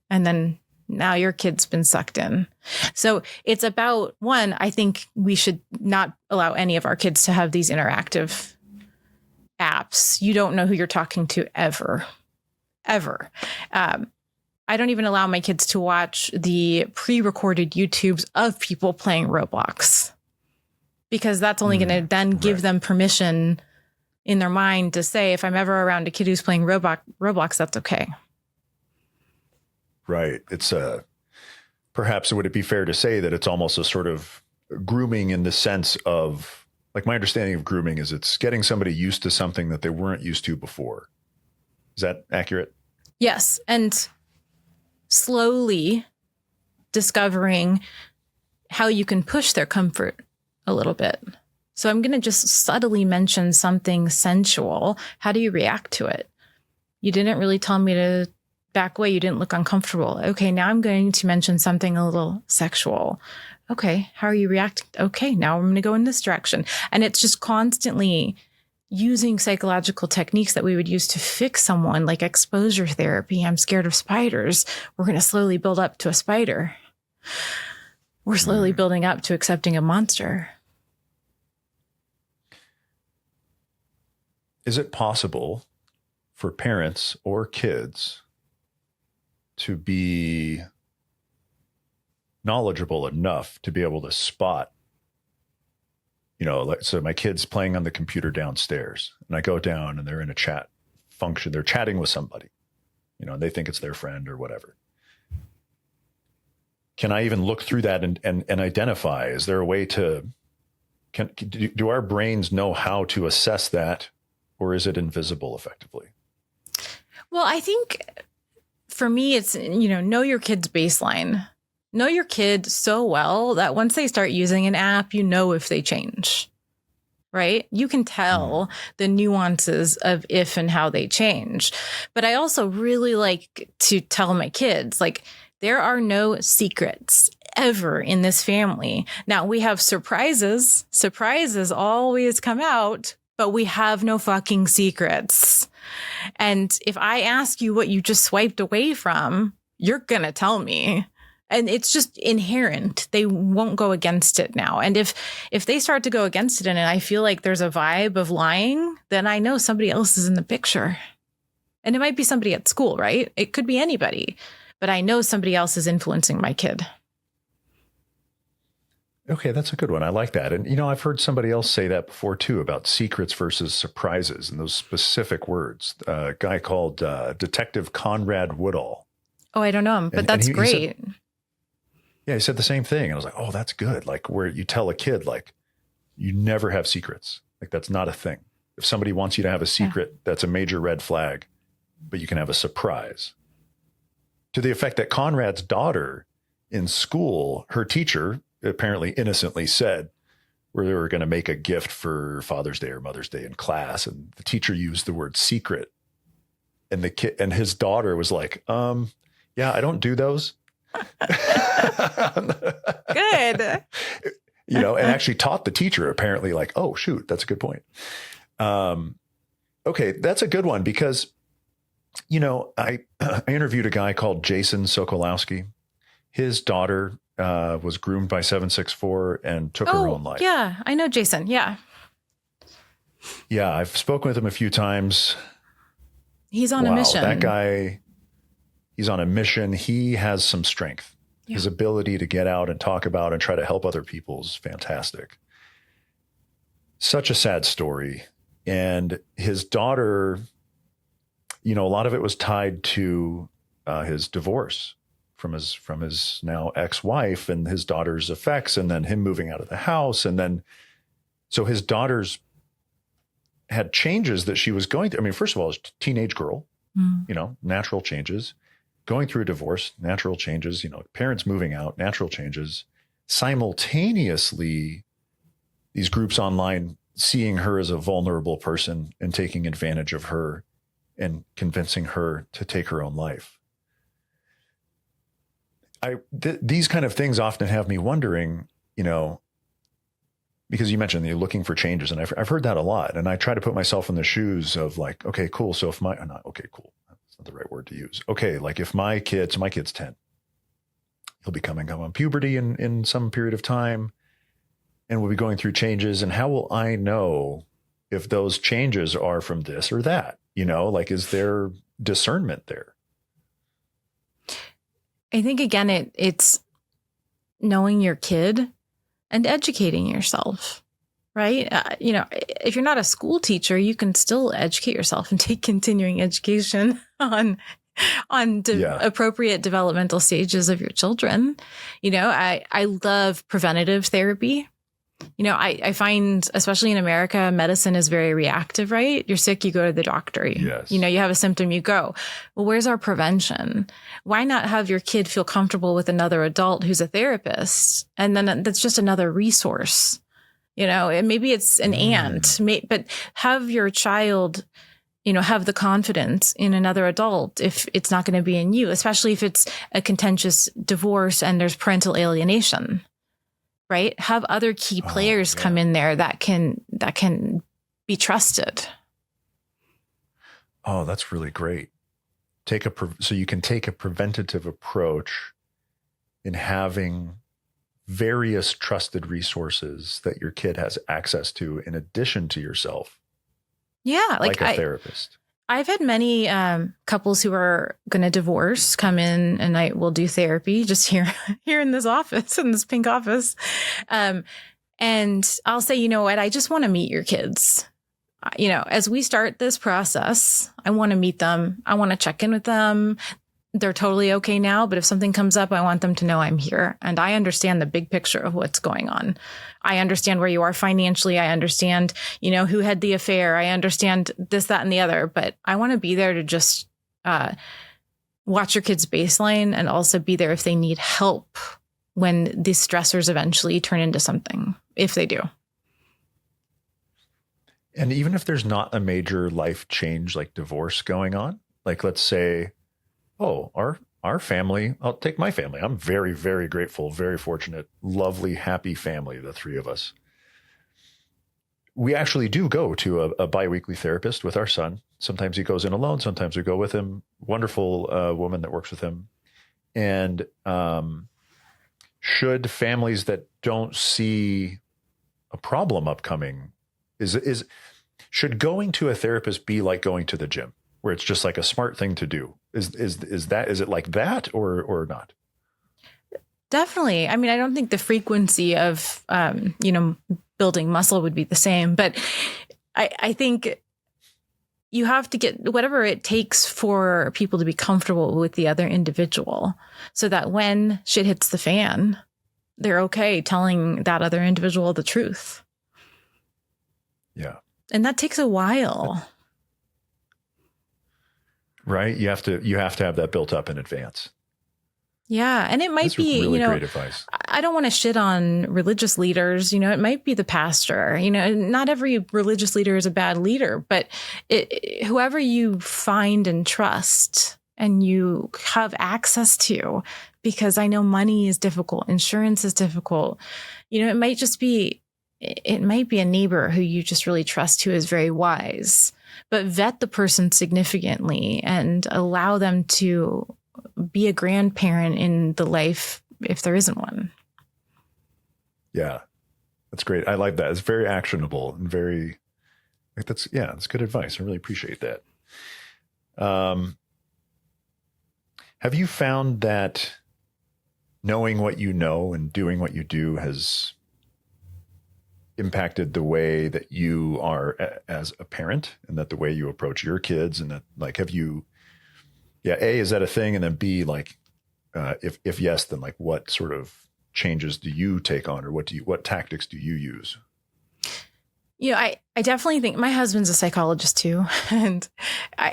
And then now your kid's been sucked in. So it's about, one, I think we should not allow any of our kids to have these interactive apps. You don't know who you're talking to ever. I don't even allow my kids to watch the pre-recorded YouTubes of people playing Roblox, because that's only going to then give them permission in their mind to say, if I'm ever around a kid who's playing Roblox, that's okay. Right. It's perhaps would it be fair to say that it's almost a sort of grooming in the sense of, like, my understanding of grooming is it's getting somebody used to something that they weren't used to before. Is that accurate? Yes. And slowly discovering how you can push their comfort a little bit. So I'm going to just subtly mention something sensual. How do you react to it? You didn't really tell me to back away. You didn't look uncomfortable. Okay, now I'm going to mention something a little sexual. Okay, how are you reacting? Okay, now I'm going to go in this direction. And it's just constantly using psychological techniques that we would use to fix someone, like exposure therapy. I'm scared of spiders. We're going to slowly build up to a spider. We're slowly building up to accepting a monster. Is it possible for parents or kids to be knowledgeable enough to be able to spot, so my kid's playing on the computer downstairs and I go down and they're in a chat function. They're chatting with somebody, and they think it's their friend or whatever. Can I even look through that and identify? Is there a way do our brains know how to assess that, or is it invisible effectively? Well, I think for me, it's, know your kid's baseline. Know your kid so well that once they start using an app, if they change, right? You can tell the nuances of if and how they change. But I also really like to tell my kids, like, there are no secrets ever in this family. Now, we have surprises. Surprises always come out, but we have no fucking secrets. And if I ask you what you just swiped away from, you're going to tell me. And it's just inherent. They won't go against it now. And if they start to go against it and I feel like there's a vibe of lying, then I know somebody else is in the picture. And it might be somebody at school, right? It could be anybody. But I know somebody else is influencing my kid. Okay, that's a good one. I like that. And, I've heard somebody else say that before, too, about secrets versus surprises and those specific words. A guy called Detective Conrad Woodall. Oh, I don't know him, but that's great. He said the same thing. And I was like, oh, that's good. Like, where you tell a kid, like, you never have secrets. Like, that's not a thing. If somebody wants you to have a secret, that's a major red flag, but you can have a surprise. To the effect that Conrad's daughter in school, her teacher apparently innocently said where they were going to make a gift for Father's Day or Mother's Day in class. And the teacher used the word secret. And the kid and his daughter was like, yeah, I don't do those. Good. And actually taught the teacher apparently, like, oh, shoot, that's a good point. Okay, that's a good one because, I interviewed a guy called Jason Sokolowski. His daughter was groomed by 764 and took her own life. Yeah, I know Jason. Yeah. Yeah, I've spoken with him a few times. He's on a mission. That guy, he's on a mission. He has some strength. Yeah. His ability to get out and talk about and try to help other people is fantastic. Such a sad story. And his daughter, a lot of it was tied to his divorce from his now ex-wife and his daughter's effects, and then him moving out of the house. And then, so his daughter's had changes that she was going through. I mean, first of all, as a teenage girl, natural changes, going through a divorce, natural changes, parents moving out, natural changes. Simultaneously, these groups online seeing her as a vulnerable person and taking advantage of her and convincing her to take her own life. These kind of things often have me wondering, because you mentioned you're looking for changes, and I've heard that a lot. And I try to put myself in the shoes of like, okay, cool. So if that's not the right word to use. Okay, like if my kid's 10, he'll be coming up on puberty in some period of time, and we'll be going through changes. And how will I know if those changes are from this or that? Like, is there discernment there? I think, again, it's knowing your kid and educating yourself, right? If you're not a school teacher, you can still educate yourself and take continuing education on appropriate developmental stages of your children. I love preventative therapy. I find, especially in America, medicine is very reactive, right? You're sick, you go to the doctor. Yes. You have a symptom, you go. Well, where's our prevention? Why not have your kid feel comfortable with another adult who's a therapist? And then that's just another resource. And maybe it's an aunt, but have your child, have the confidence in another adult if it's not going to be in you, especially if it's a contentious divorce and there's parental alienation, right? Have other key players come in there that can be trusted. Oh, that's really great. So you can take a preventative approach in having various trusted resources that your kid has access to in addition to yourself. Yeah. Like a therapist. I've had many couples who are going to divorce come in, and I will do therapy just here in this office, in this pink office. And I'll say, you know what, I just want to meet your kids. As we start this process, I want to meet them. I want to check in with them. They're totally okay now, but if something comes up, I want them to know I'm here. And I understand the big picture of what's going on. I understand where you are financially. I understand, who had the affair. I understand this, that, and the other. But I want to be there to just watch your kids' baseline and also be there if they need help when these stressors eventually turn into something, if they do. And even if there's not a major life change like divorce going on, like let's say, oh, our family, I'll take my family. I'm very, very grateful, very fortunate, lovely, happy family, the three of us. We actually do go to a biweekly therapist with our son. Sometimes he goes in alone. Sometimes we go with him. Wonderful woman that works with him. And should families that don't see a problem upcoming, should going to a therapist be like going to the gym, where it's just like a smart thing to do? Is it like that or not? Definitely. I mean, I don't think the frequency of, building muscle would be the same, but I think you have to get whatever it takes for people to be comfortable with the other individual so that when shit hits the fan, they're okay telling that other individual the truth. Yeah. And that takes a while. Right? You have to have that built up in advance. Yeah. And it might That's be, really great advice. I don't want to shit on religious leaders. It might be the pastor. Not every religious leader is a bad leader, but whoever you find and trust and you have access to, because I know money is difficult, insurance is difficult. It might be a neighbor who you just really trust who is very wise. But vet the person significantly and allow them to be a grandparent in the life if there isn't one. Yeah, that's great. I like that. It's very actionable and that's good advice. I really appreciate that. Have you found that knowing what you know and doing what you do has impacted the way that you are as a parent, and that the way you approach your kids, and that A, is that a thing? And then B, if yes, then what sort of changes do you take on, or what tactics do you use? I definitely think my husband's a psychologist too. And I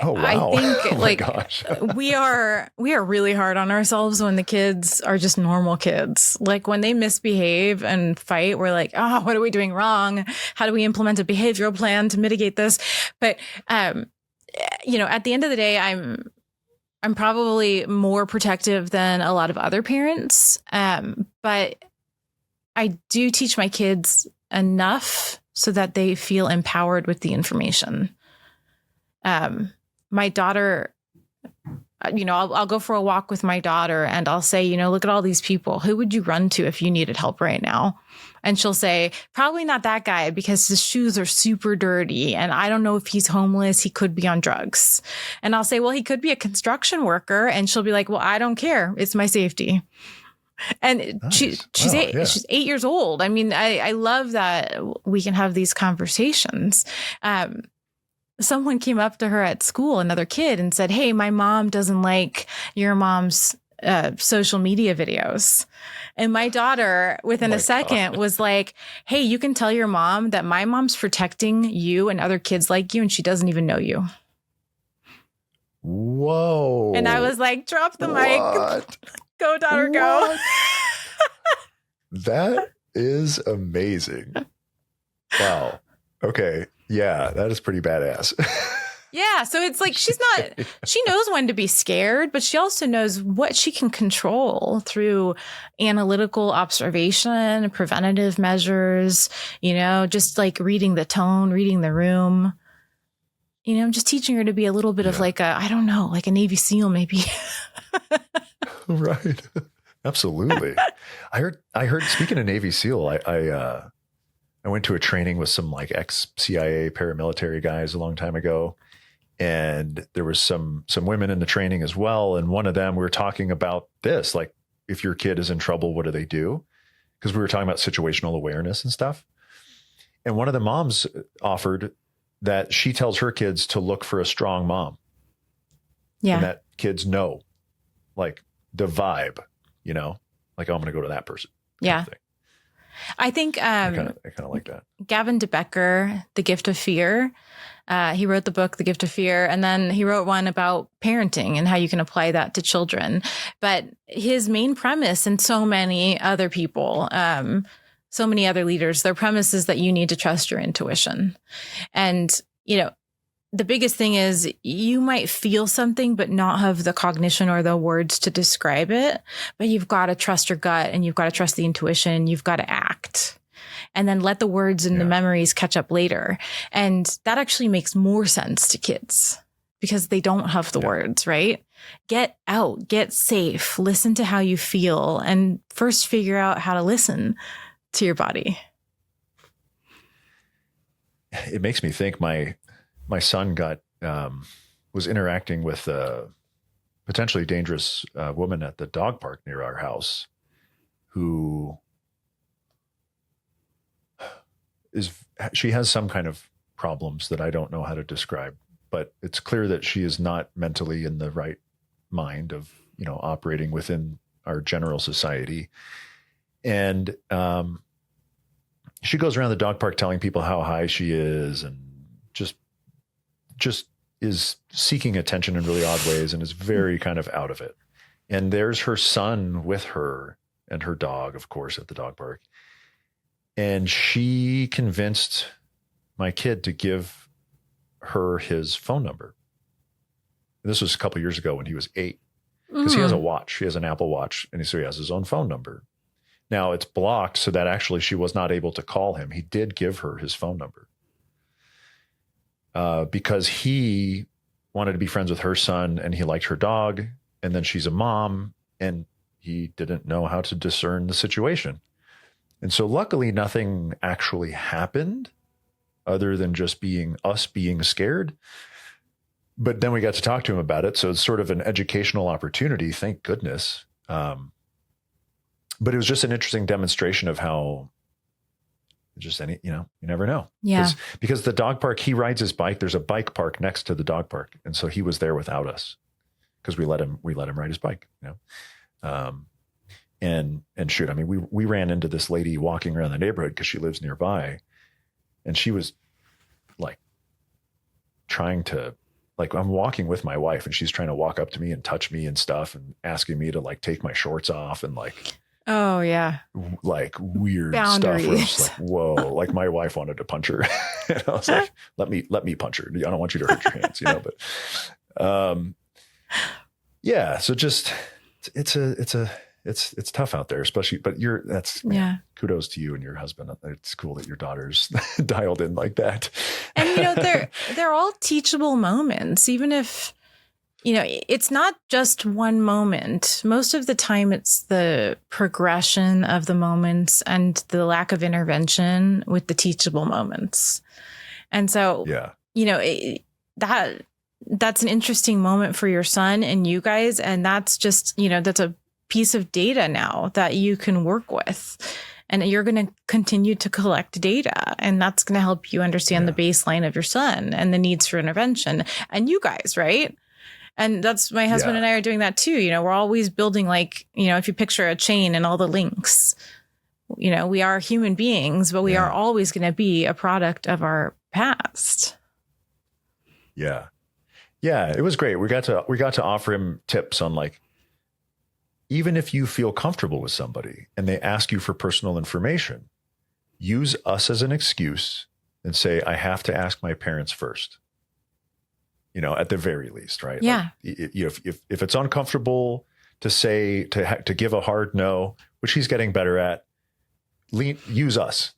think gosh. we are really hard on ourselves when the kids are just normal kids. Like when they misbehave and fight, we're like, oh, what are we doing wrong? How do we implement a behavioral plan to mitigate this? But, at the end of the day, I'm probably more protective than a lot of other parents. But I do teach my kids enough so that they feel empowered with the information. My daughter, I'll go for a walk with my daughter and I'll say, look at all these people. Who would you run to if you needed help right now? And she'll say, probably not that guy because his shoes are super dirty. And I don't know if he's homeless. He could be on drugs. And I'll say, well, he could be a construction worker. And she'll be like, well, I don't care. It's my safety. And nice. She's 8 years old. I mean, I love that we can have these conversations. Someone came up to her at school, another kid, and said, hey, my mom doesn't like your mom's social media videos. And my daughter, within a second, was like, hey, you can tell your mom that my mom's protecting you and other kids like you, and she doesn't even know you. Whoa. And I was like, drop the mic. Go, daughter, go. That is amazing. Wow. Okay. Yeah, that is pretty badass. Yeah. So it's like she knows when to be scared, but she also knows what she can control through analytical observation, preventative measures, just like reading the tone, reading the room. I'm just teaching her to be a little bit of like I don't know, like a Navy SEAL maybe. Right. Absolutely. I heard speaking of Navy SEAL, I went to a training with some like ex-CIA paramilitary guys a long time ago. And there was some women in the training as well. And one of them, we were talking about this, like if your kid is in trouble, what do they do? Because we were talking about situational awareness and stuff. And one of the moms offered that she tells her kids to look for a strong mom. Yeah. And that kids know, like the vibe, like, oh, I'm going to go to that person. Yeah. I think I kind of like that. Gavin DeBecker, The Gift of Fear. He wrote the book, The Gift of Fear, and then he wrote one about parenting and how you can apply that to children. But his main premise, and so many other people, so many other leaders, their premise is that you need to trust your intuition. And, the biggest thing is you might feel something, but not have the cognition or the words to describe it. But you've got to trust your gut and you've got to trust the intuition. You've got to act and then let the words and the memories catch up later. And that actually makes more sense to kids because they don't have the words, right? Get out, get safe, listen to how you feel, and first figure out how to listen to your body. It makes me think my son was interacting with a potentially dangerous woman at the dog park near our house who she has some kind of problems that I don't know how to describe, but it's clear that she is not mentally in the right mind of, operating within our general society. And she goes around the dog park telling people how high she is and just is seeking attention in really odd ways and is very kind of out of it. And there's her son with her and her dog, of course, at the dog park. And she convinced my kid to give her his phone number. And this was a couple of years ago when he was 8, because he has a watch. He has an Apple Watch, and so he has his own phone number. Now it's blocked so that actually she was not able to call him. He did give her his phone number. Because he wanted to be friends with her son and he liked her dog. And then she's a mom and he didn't know how to discern the situation. And so luckily nothing actually happened other than just us being scared. But then we got to talk to him about it. So it's sort of an educational opportunity. Thank goodness. But it was just an interesting demonstration of how you never know. Yeah. Because the dog park, he rides his bike. There's a bike park next to the dog park. And so he was there without us because we let him ride his bike, and shoot, I mean, we ran into this lady walking around the neighborhood because she lives nearby. And she was like trying to, like, I'm walking with my wife and she's trying to walk up to me and touch me and stuff and asking me to like take my shorts off and like, oh yeah, like weird boundaries. stuff. Where it's like, whoa, like my wife wanted to punch her. And I was like, let me punch her. I don't want you to hurt your hands, but, yeah. So just, it's tough out there, especially, but kudos to you and your husband. It's cool that your daughter's dialed in like that. And, they're all teachable moments, even if, it's not just one moment. Most of the time, it's the progression of the moments and the lack of intervention with the teachable moments. And so, that's an interesting moment for your son and you guys. And that's just, that's a piece of data now that you can work with. And you're going to continue to collect data. And that's going to help you understand the baseline of your son and the needs for intervention. And you guys, right? And that's my husband and I are doing that too. We're always building, like, if you picture a chain and all the links, we are human beings, but we are always going to be a product of our past. Yeah. Yeah. It was great. We got to offer him tips on, like, even if you feel comfortable with somebody and they ask you for personal information, use us as an excuse and say, I have to ask my parents first. at the very least, right? Yeah. Like, if it's uncomfortable to say, to give a hard no, which he's getting better at, use us,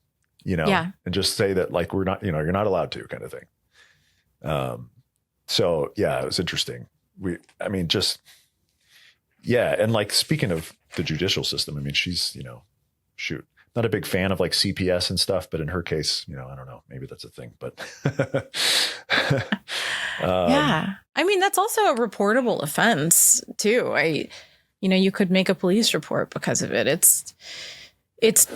and just say that like, we're not, you're not allowed to, kind of thing. So yeah, it was interesting. And like, speaking of the judicial system, I mean, she's, not a big fan of like CPS and stuff, but in her case, I don't know, maybe that's a thing, but yeah. I mean, that's also a reportable offense too. You could make a police report because of it. It's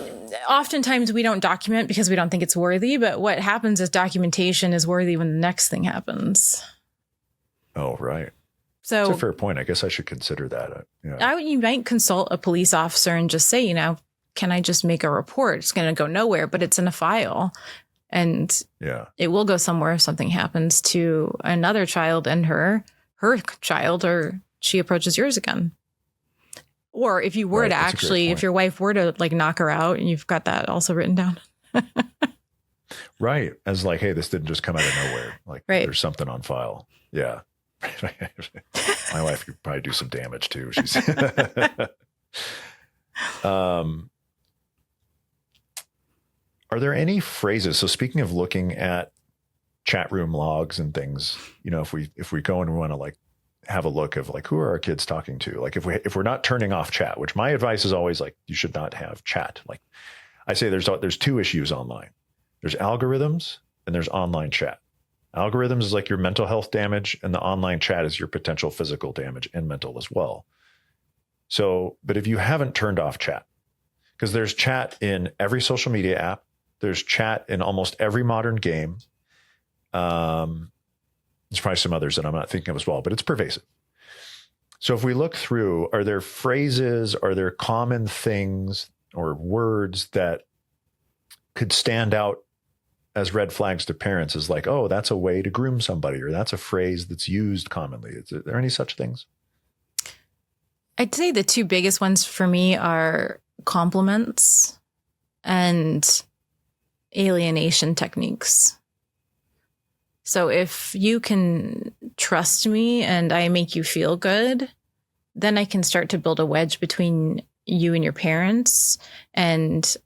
oftentimes we don't document because we don't think it's worthy, but what happens is documentation is worthy when the next thing happens. Oh, right. So that's a fair point. I guess I should consider that. You might consult a police officer and just say, can I just make a report? It's going to go nowhere, but it's in a file. And it will go somewhere if something happens to another child and her child, or she approaches yours again. Or if you were to actually, if your wife were to like knock her out, and you've got that also written down. Right. As like, hey, this didn't just come out of nowhere. Like there's something on file. Yeah. My wife could probably do some damage too. She's are there any phrases? So speaking of looking at chat room logs and things, if we go and we want to like have a look of like, who are our kids talking to? Like if we're not turning off chat, which my advice is always like, you should not have chat. Like I say, there's two issues online. There's algorithms and there's online chat. Algorithms is like your mental health damage, and the online chat is your potential physical damage and mental as well. So, but if you haven't turned off chat, because there's chat in every social media app, there's chat in almost every modern game. There's probably some others that I'm not thinking of as well, but it's pervasive. So if we look through, are there phrases, are there common things or words that could stand out as red flags to parents, as like, oh, that's a way to groom somebody, or that's a phrase that's used commonly? Is there any such things? I'd say the two biggest ones for me are compliments and alienation techniques. So if you can trust me and I make you feel good, then I can start to build a wedge between you and your parents, and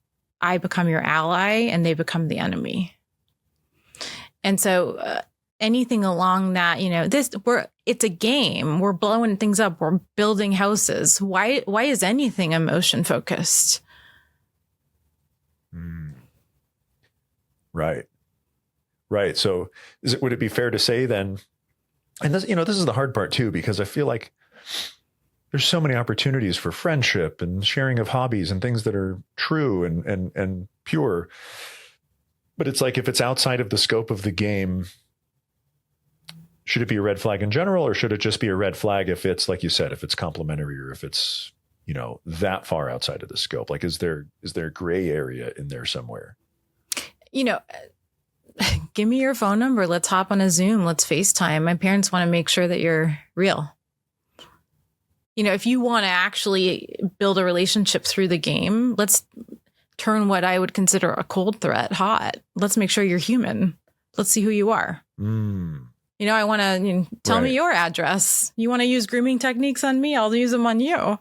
I become your ally and they become the enemy. And so anything along that, it's a game. We're blowing things up. We're building houses. Why is anything emotion focused? Right. Right. So would it be fair to say then, and this is the hard part too, because I feel like there's so many opportunities for friendship and sharing of hobbies and things that are true and pure. But it's like, if it's outside of the scope of the game, should it be a red flag in general, or should it just be a red flag if it's, like you said, if it's complimentary, or if it's, that far outside of the scope? Like, is there a gray area in there somewhere? Give me your phone number. Let's hop on a Zoom. Let's FaceTime. My parents want to make sure that you're real. If you want to actually build a relationship through the game, let's turn what I would consider a cold threat hot. Let's make sure you're human. Let's see who you are. I want to tell me your address. You want to use grooming techniques on me? I'll use them on you.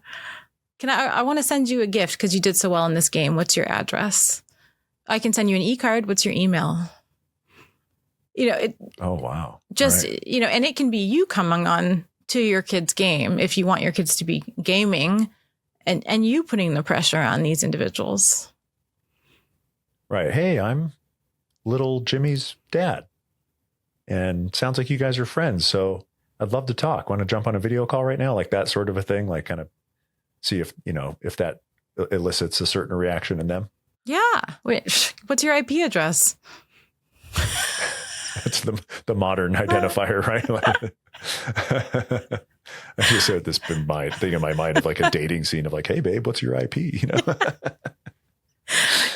I want to send you a gift because you did so well in this game. What's your address? I can send you an e-card. What's your email? Oh, wow. Just, and it can be you coming on to your kid's game if you want your kids to be gaming, and you putting the pressure on these individuals. Right. Hey, I'm little Jimmy's dad, and sounds like you guys are friends. So I'd love to talk. Want to jump on a video call right now? Like that sort of a thing, like kind of see if that elicits a certain reaction in them. Yeah. Wait, what's your IP address? That's the modern identifier, right? I just had this thing in my mind of like a dating scene of like, hey, babe, what's your IP?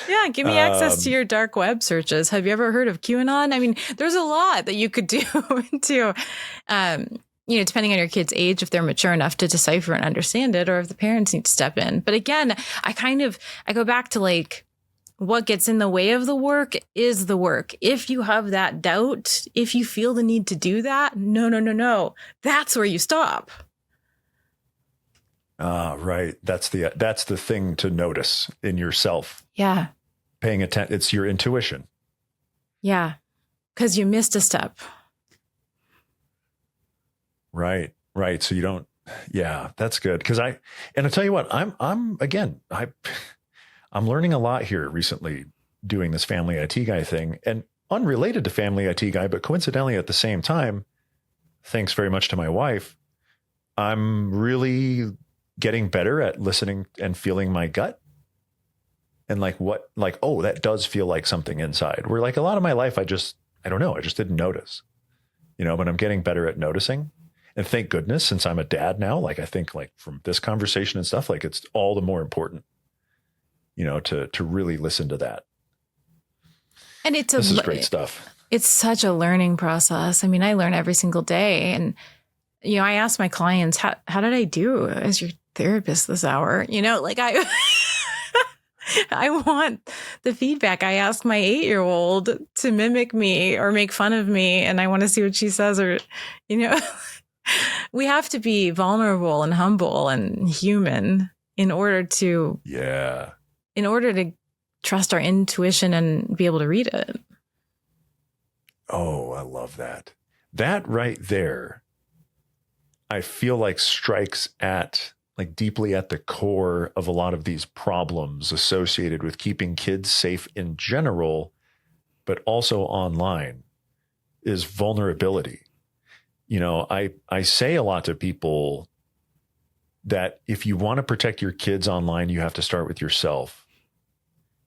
Yeah, give me access to your dark web searches. Have you ever heard of QAnon? I mean, there's a lot that you could do to, depending on your kid's age, if they're mature enough to decipher and understand it, or if the parents need to step in. But again, I go back to like, what gets in the way of the work is the work. If you have that doubt, if you feel the need to do that, no. That's where you stop. Right. That's the thing to notice in yourself. Yeah. Paying attention. It's your intuition. Yeah. Because you missed a step. Right. So you don't, yeah, that's good. And I'll tell you what, I'm learning a lot here recently doing this family IT guy thing, and unrelated to family IT guy, but coincidentally at the same time, thanks very much to my wife, I'm really getting better at listening and feeling my gut. And oh, that does feel like something inside. Where like a lot of my life, I don't know. I just didn't notice, but I'm getting better at noticing. And thank goodness, since I'm a dad now, like I think like from this conversation and stuff, like it's all the more important, to really listen to that. And this is great stuff. It's such a learning process. I mean, I learn every single day. And, I ask my clients, how did I do as your therapist this hour? I want the feedback. I ask my 8-year-old to mimic me or make fun of me, and I want to see what she says. Or, we have to be vulnerable and humble and human in order to trust our intuition and be able to read it. Oh, I love that. That right there, I feel like strikes at like deeply at the core of a lot of these problems associated with keeping kids safe in general, but also online, is vulnerability. I say a lot to people that if you want to protect your kids online, you have to start with yourself.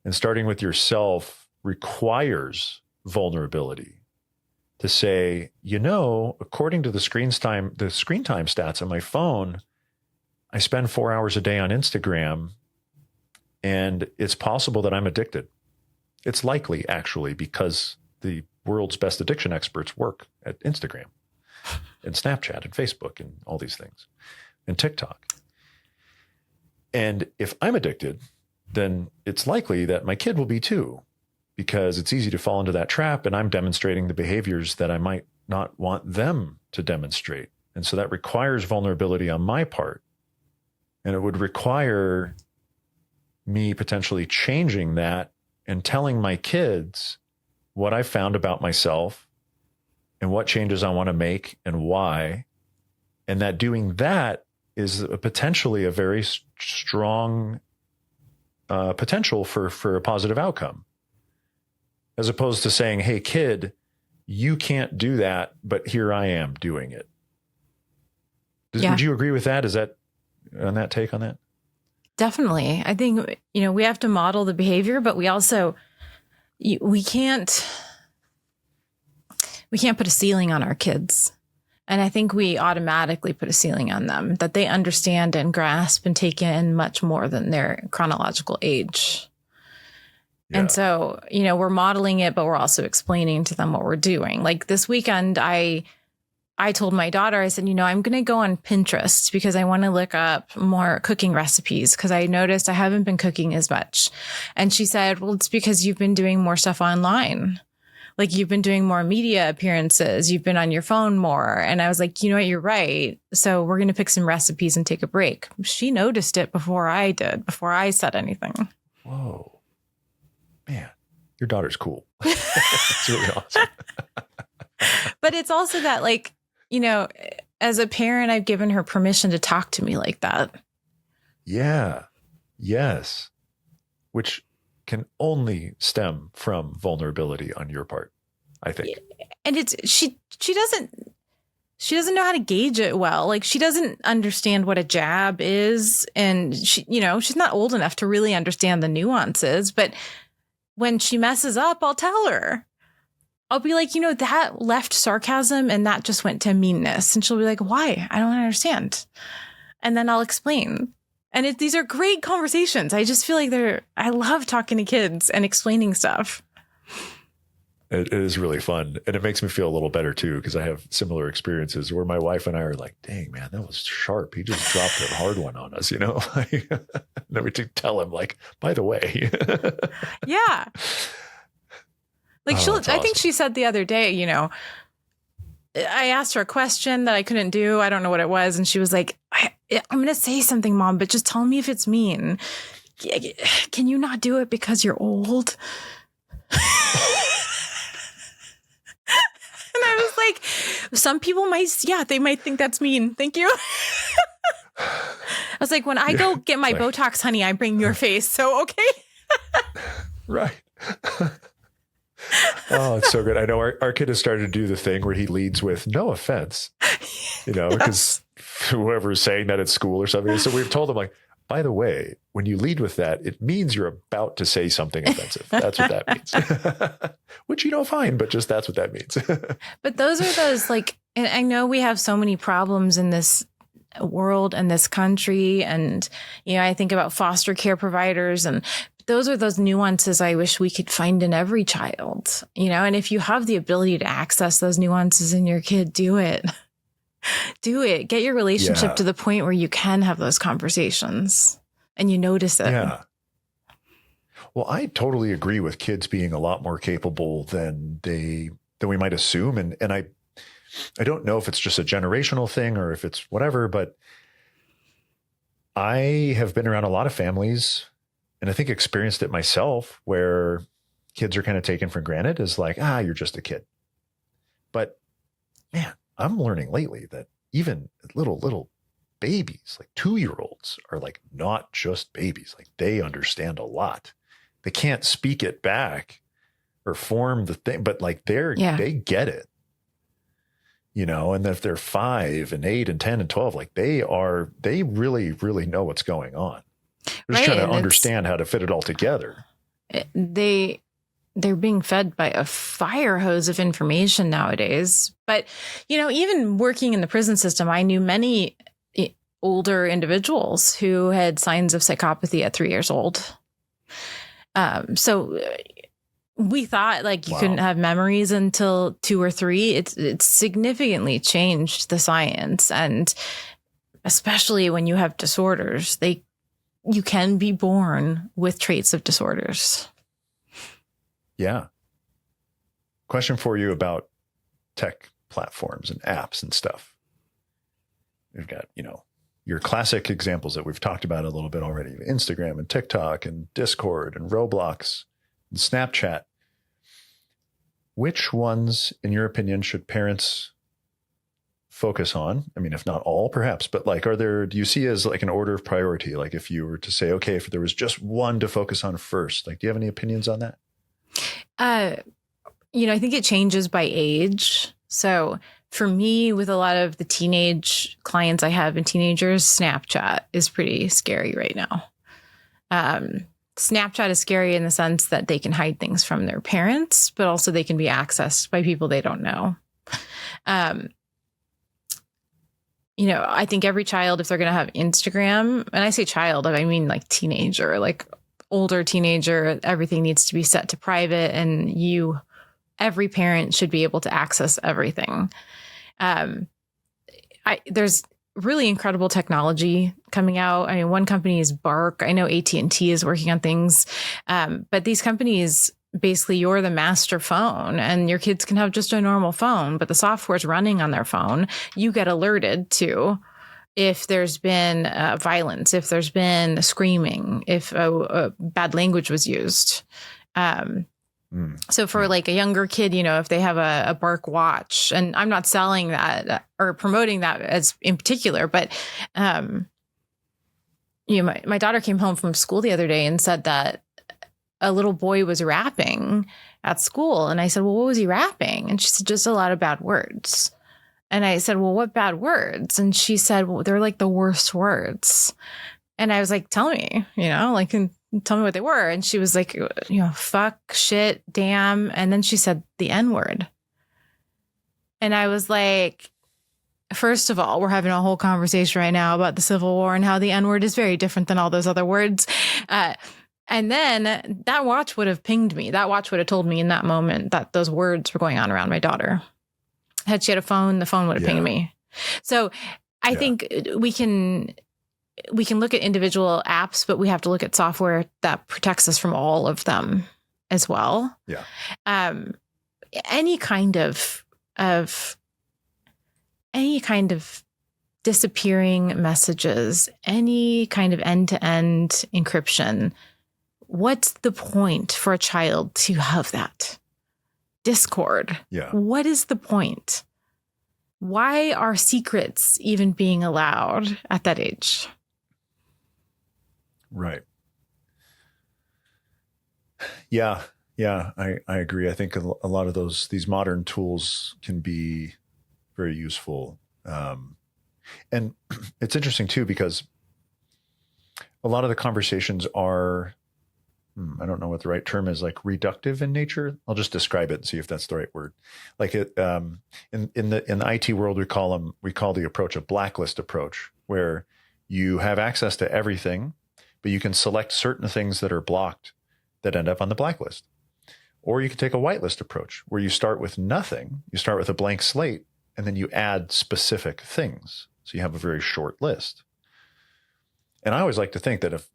And starting with yourself requires vulnerability to say, according to the screen time stats on my phone, I spend 4 hours a day on Instagram, and it's possible that I'm addicted. It's likely, actually, because the world's best addiction experts work at Instagram and Snapchat and Facebook and all these things and TikTok. And if I'm addicted, then it's likely that my kid will be too, because it's easy to fall into that trap, and I'm demonstrating the behaviors that I might not want them to demonstrate. And so that requires vulnerability on my part. And it would require me potentially changing that and telling my kids what I found about myself and what changes I want to make and why. And that doing that is potentially a very strong potential for a positive outcome. As opposed to saying, hey, kid, you can't do that, but here I am doing it. Would you agree with that? Is that on that take on that? Definitely. I think, we have to model the behavior, but we also, we can't put a ceiling on our kids. And I think we automatically put a ceiling on them that they understand and grasp and take in much more than their chronological age. Yeah. And so, we're modeling it, but we're also explaining to them what we're doing. Like this weekend, I told my daughter, I said, I'm going to go on Pinterest because I want to look up more cooking recipes because I noticed I haven't been cooking as much. And she said, well, it's because you've been doing more stuff online. Like you've been doing more media appearances. You've been on your phone more. And I was like, you know what? You're right. So we're going to pick some recipes and take a break. She noticed it before I did, before I said anything. Whoa. Man, your daughter's cool. It's really awesome. But it's also that as a parent, I've given her permission to talk to me like that. Yeah. Yes. Which can only stem from vulnerability on your part, I think. And it's she doesn't know how to gauge it well. Like she doesn't understand what a jab is, and she's not old enough to really understand the nuances. But when she messes up, I'll tell her. I'll be like, that left sarcasm and that just went to meanness. And she'll be like, why? I don't understand. And then I'll explain. And these are great conversations. I just feel like I love talking to kids and explaining stuff. It is really fun. And it makes me feel a little better too, because I have similar experiences where my wife and I are like, dang, man, that was sharp. He just dropped a hard one on us, and then we tell him, like, by the way. Yeah. Like Oh, that's I think awesome. she said the other day, I asked her a question that I couldn't do. I don't know what it was. And she was like, I'm going to say something, Mom, but just tell me if it's mean. Can you not do it because you're old? And I was like, some people they might think that's mean. Thank you. I was like, when I go get my Botox, honey, I bring your face. So, okay. Right. Oh, it's so good. I know our kid has started to do the thing where he leads with no offense, because whoever's saying that at school or something. So we've told him, like, by the way, when you lead with that, it means you're about to say something offensive. That's what that means. Which, fine, but just that's what that means. But those are those, like, and I know we have so many problems in this world and this country. And, I think about foster care providers, and those are those nuances I wish we could find in every child, and if you have the ability to access those nuances in your kid, do it. Do it. Get your relationship to the point where you can have those conversations and you notice it. Yeah. Well, I totally agree with kids being a lot more capable than we might assume. And I don't know if it's just a generational thing or if it's whatever, but I have been around a lot of families, and I think experienced it myself, where kids are kind of taken for granted as like, you're just a kid. But man, I'm learning lately that even little babies, like 2-year-olds, are like not just babies. Like, they understand a lot. They can't speak it back or form the thing, but like they get it, and if they're 5 and 8 and 10 and 12, like they really, really know what's going on. They're just trying to understand how to fit it all together. They're being fed by a fire hose of information nowadays. But, even working in the prison system, I knew many older individuals who had signs of psychopathy at 3 years old. So we thought like you couldn't have memories until 2 or 3. It's significantly changed the science. And especially when you have disorders, you can be born with traits of disorders. Yeah. Question for you about tech platforms and apps and stuff. We've got, your classic examples that we've talked about a little bit already: Instagram and TikTok and Discord and Roblox and Snapchat. Which ones, in your opinion, should parents focus on? I mean, if not all, perhaps, but like, do you see as like an order of priority? Like, if you were to say, okay, if there was just one to focus on first, like, do you have any opinions on that? I think it changes by age. So for me, with a lot of the teenage clients I have and teenagers, Snapchat is pretty scary right now. Snapchat is scary in the sense that they can hide things from their parents, but also they can be accessed by people they don't know. I think every child, if they're going to have Instagram, and I say child, I mean like teenager, like older teenager, everything needs to be set to private, and every parent should be able to access everything. There's really incredible technology coming out. I mean, one company is Bark. I know AT&T is working on things. But these companies, basically, you're the master phone, and your kids can have just a normal phone, but the software's running on their phone. You get alerted to if there's been violence, if there's been screaming, if bad language was used. So for like a younger kid, if they have a Bark watch, and I'm not selling that or promoting that as in particular, but, my daughter came home from school the other day and said that a little boy was rapping at school. And I said, well, what was he rapping? And she said, just a lot of bad words. And I said, well, what bad words? And she said, well, they're like the worst words. And I was like, tell me, tell me what they were. And she was like, fuck, shit, damn. And then she said the N-word. And I was like, first of all, we're having a whole conversation right now about the Civil War and how the N-word is very different than all those other words. And then that watch would have pinged me. That watch would have told me in that moment that those words were going on around my daughter. Had she had a phone, the phone would have pinged me. So I think we can look at individual apps, but we have to look at software that protects us from all of them as well. Yeah. Any kind of disappearing messages, any kind of end-to-end encryption. What's the point for a child to have that? Discord. Yeah. What is the point? Why are secrets even being allowed at that age? Right. Yeah. Yeah. I agree. I think a lot of these modern tools can be very useful. And it's interesting too, because a lot of the conversations are, I don't know what the right term is, like reductive in nature. I'll just describe it and see if that's the right word. Like in the IT world, we call the approach a blacklist approach, where you have access to everything, but you can select certain things that are blocked that end up on the blacklist. Or you can take a whitelist approach, where you start with nothing. You start with a blank slate, and then you add specific things. So you have a very short list. And I always like to think that if,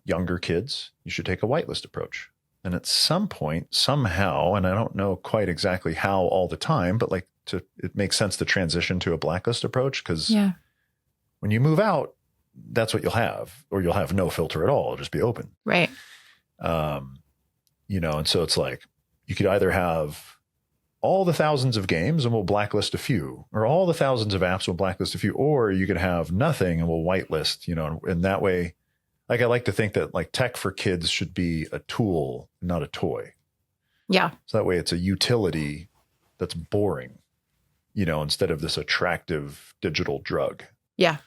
younger kids, you should take a whitelist approach. And at some point, somehow, and I don't know quite exactly how all the time, but it makes sense to transition to a blacklist approach, because when you move out, that's what you'll have, or you'll have no filter at all. It'll just be open. Right. And so it's like, you could either have all the thousands of games and we'll blacklist a few, or all the thousands of apps, and we'll blacklist a few, or you could have nothing and we'll whitelist, and that way, like, I like to think that like tech for kids should be a tool, not a toy. Yeah. So that way it's a utility that's boring, instead of this attractive digital drug. Yeah.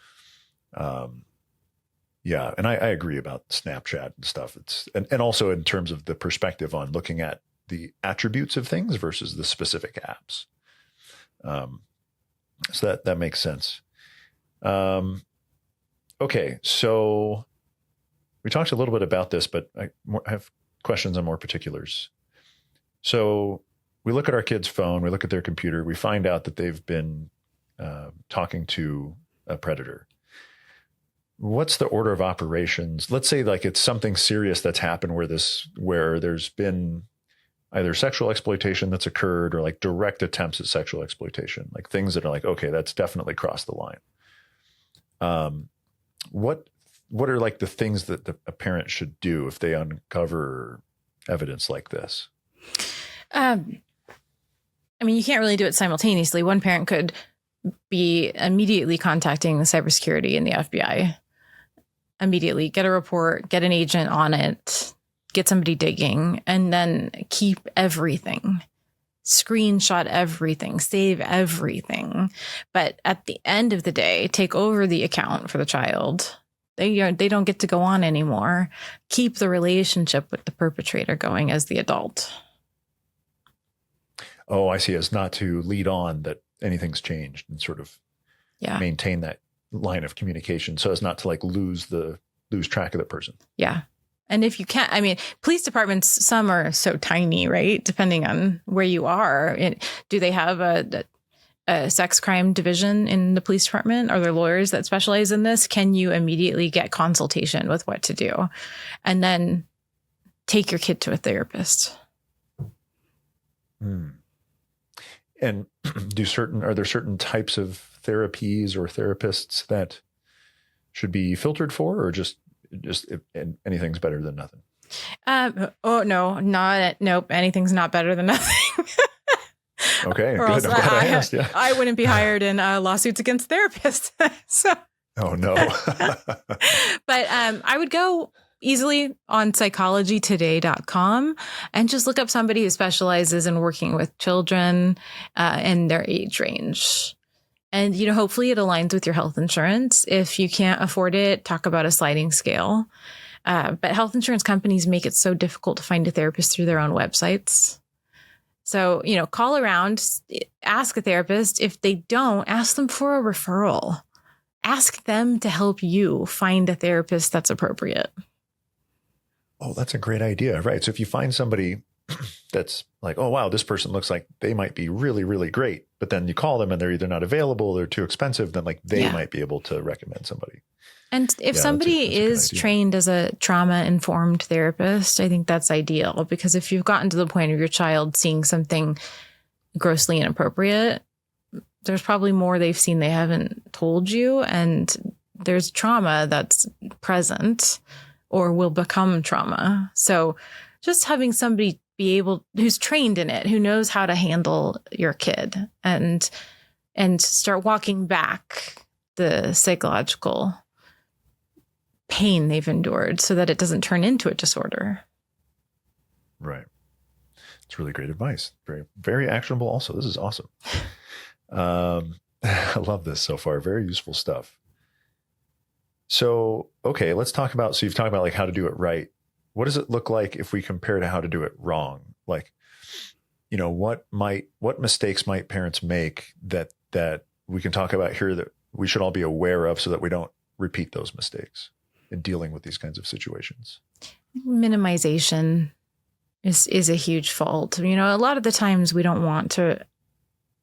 Yeah. And I agree about Snapchat and stuff. And also in terms of the perspective on looking at the attributes of things versus the specific apps. So that makes sense. Okay. So we talked a little bit about this, but I have questions on more particulars. So we look at our kid's phone, we look at their computer, we find out that they've been talking to a predator. What's the order of operations? Let's say like it's something serious that's happened where there's been either sexual exploitation that's occurred, or like direct attempts at sexual exploitation, like things that are like, okay, that's definitely crossed the line. What are like the things that a parent should do if they uncover evidence like this? You can't really do it simultaneously. One parent could be immediately contacting the cybersecurity and the FBI. Immediately get a report, get an agent on it, get somebody digging, and then keep everything. Screenshot everything, save everything. But at the end of the day, take over the account for the child. They don't get to go on anymore. Keep the relationship with the perpetrator going as the adult. Oh, I see. As not to lead on that anything's changed, and sort of maintain that line of communication, so as not to like lose track of the person. Yeah. And if you can't, police departments, some are so tiny, right? Depending on where you are. Do they have a sex crime division in the police department? Are there lawyers that specialize in this? Can you immediately get consultation with what to do? And then take your kid to a therapist. And are there certain types of therapies or therapists that should be filtered for, or just if anything's better than nothing? Nope. Anything's not better than nothing. Okay. Or good. else I'm glad I asked. Yeah. I wouldn't be hired in lawsuits against therapists. So. Oh no. But I would go easily on psychologytoday.com and just look up somebody who specializes in working with children in their age range. And, hopefully it aligns with your health insurance. If you can't afford it, talk about a sliding scale. But health insurance companies make it so difficult to find a therapist through their own websites. So, call around, ask a therapist. If they don't, ask them for a referral. Ask them to help you find a therapist that's appropriate. Oh, that's a great idea. Right. So if you find somebody that's like, oh, wow, this person looks like they might be really, really great, but then you call them and they're either not available, they're too expensive, then like they might be able to recommend somebody. And if somebody is trained as a trauma-informed therapist, I think that's ideal, because if you've gotten to the point of your child seeing something grossly inappropriate, there's probably more they've seen they haven't told you, and there's trauma that's present or will become trauma. So just having somebody be able, who's trained in it, who knows how to handle your kid and start walking back the psychological pain they've endured so that it doesn't turn into a disorder. Right. It's really great advice. Very, very actionable also. This is awesome. I love this so far. Very useful stuff. So, okay, let's talk about, so you've talked about like how to do it right. What does it look like if we compare to how to do it wrong? Like, you know, what mistakes might parents make that we can talk about here that we should all be aware of so that we don't repeat those mistakes in dealing with these kinds of situations? Minimization is a huge fault. You know, a lot of the times we don't want to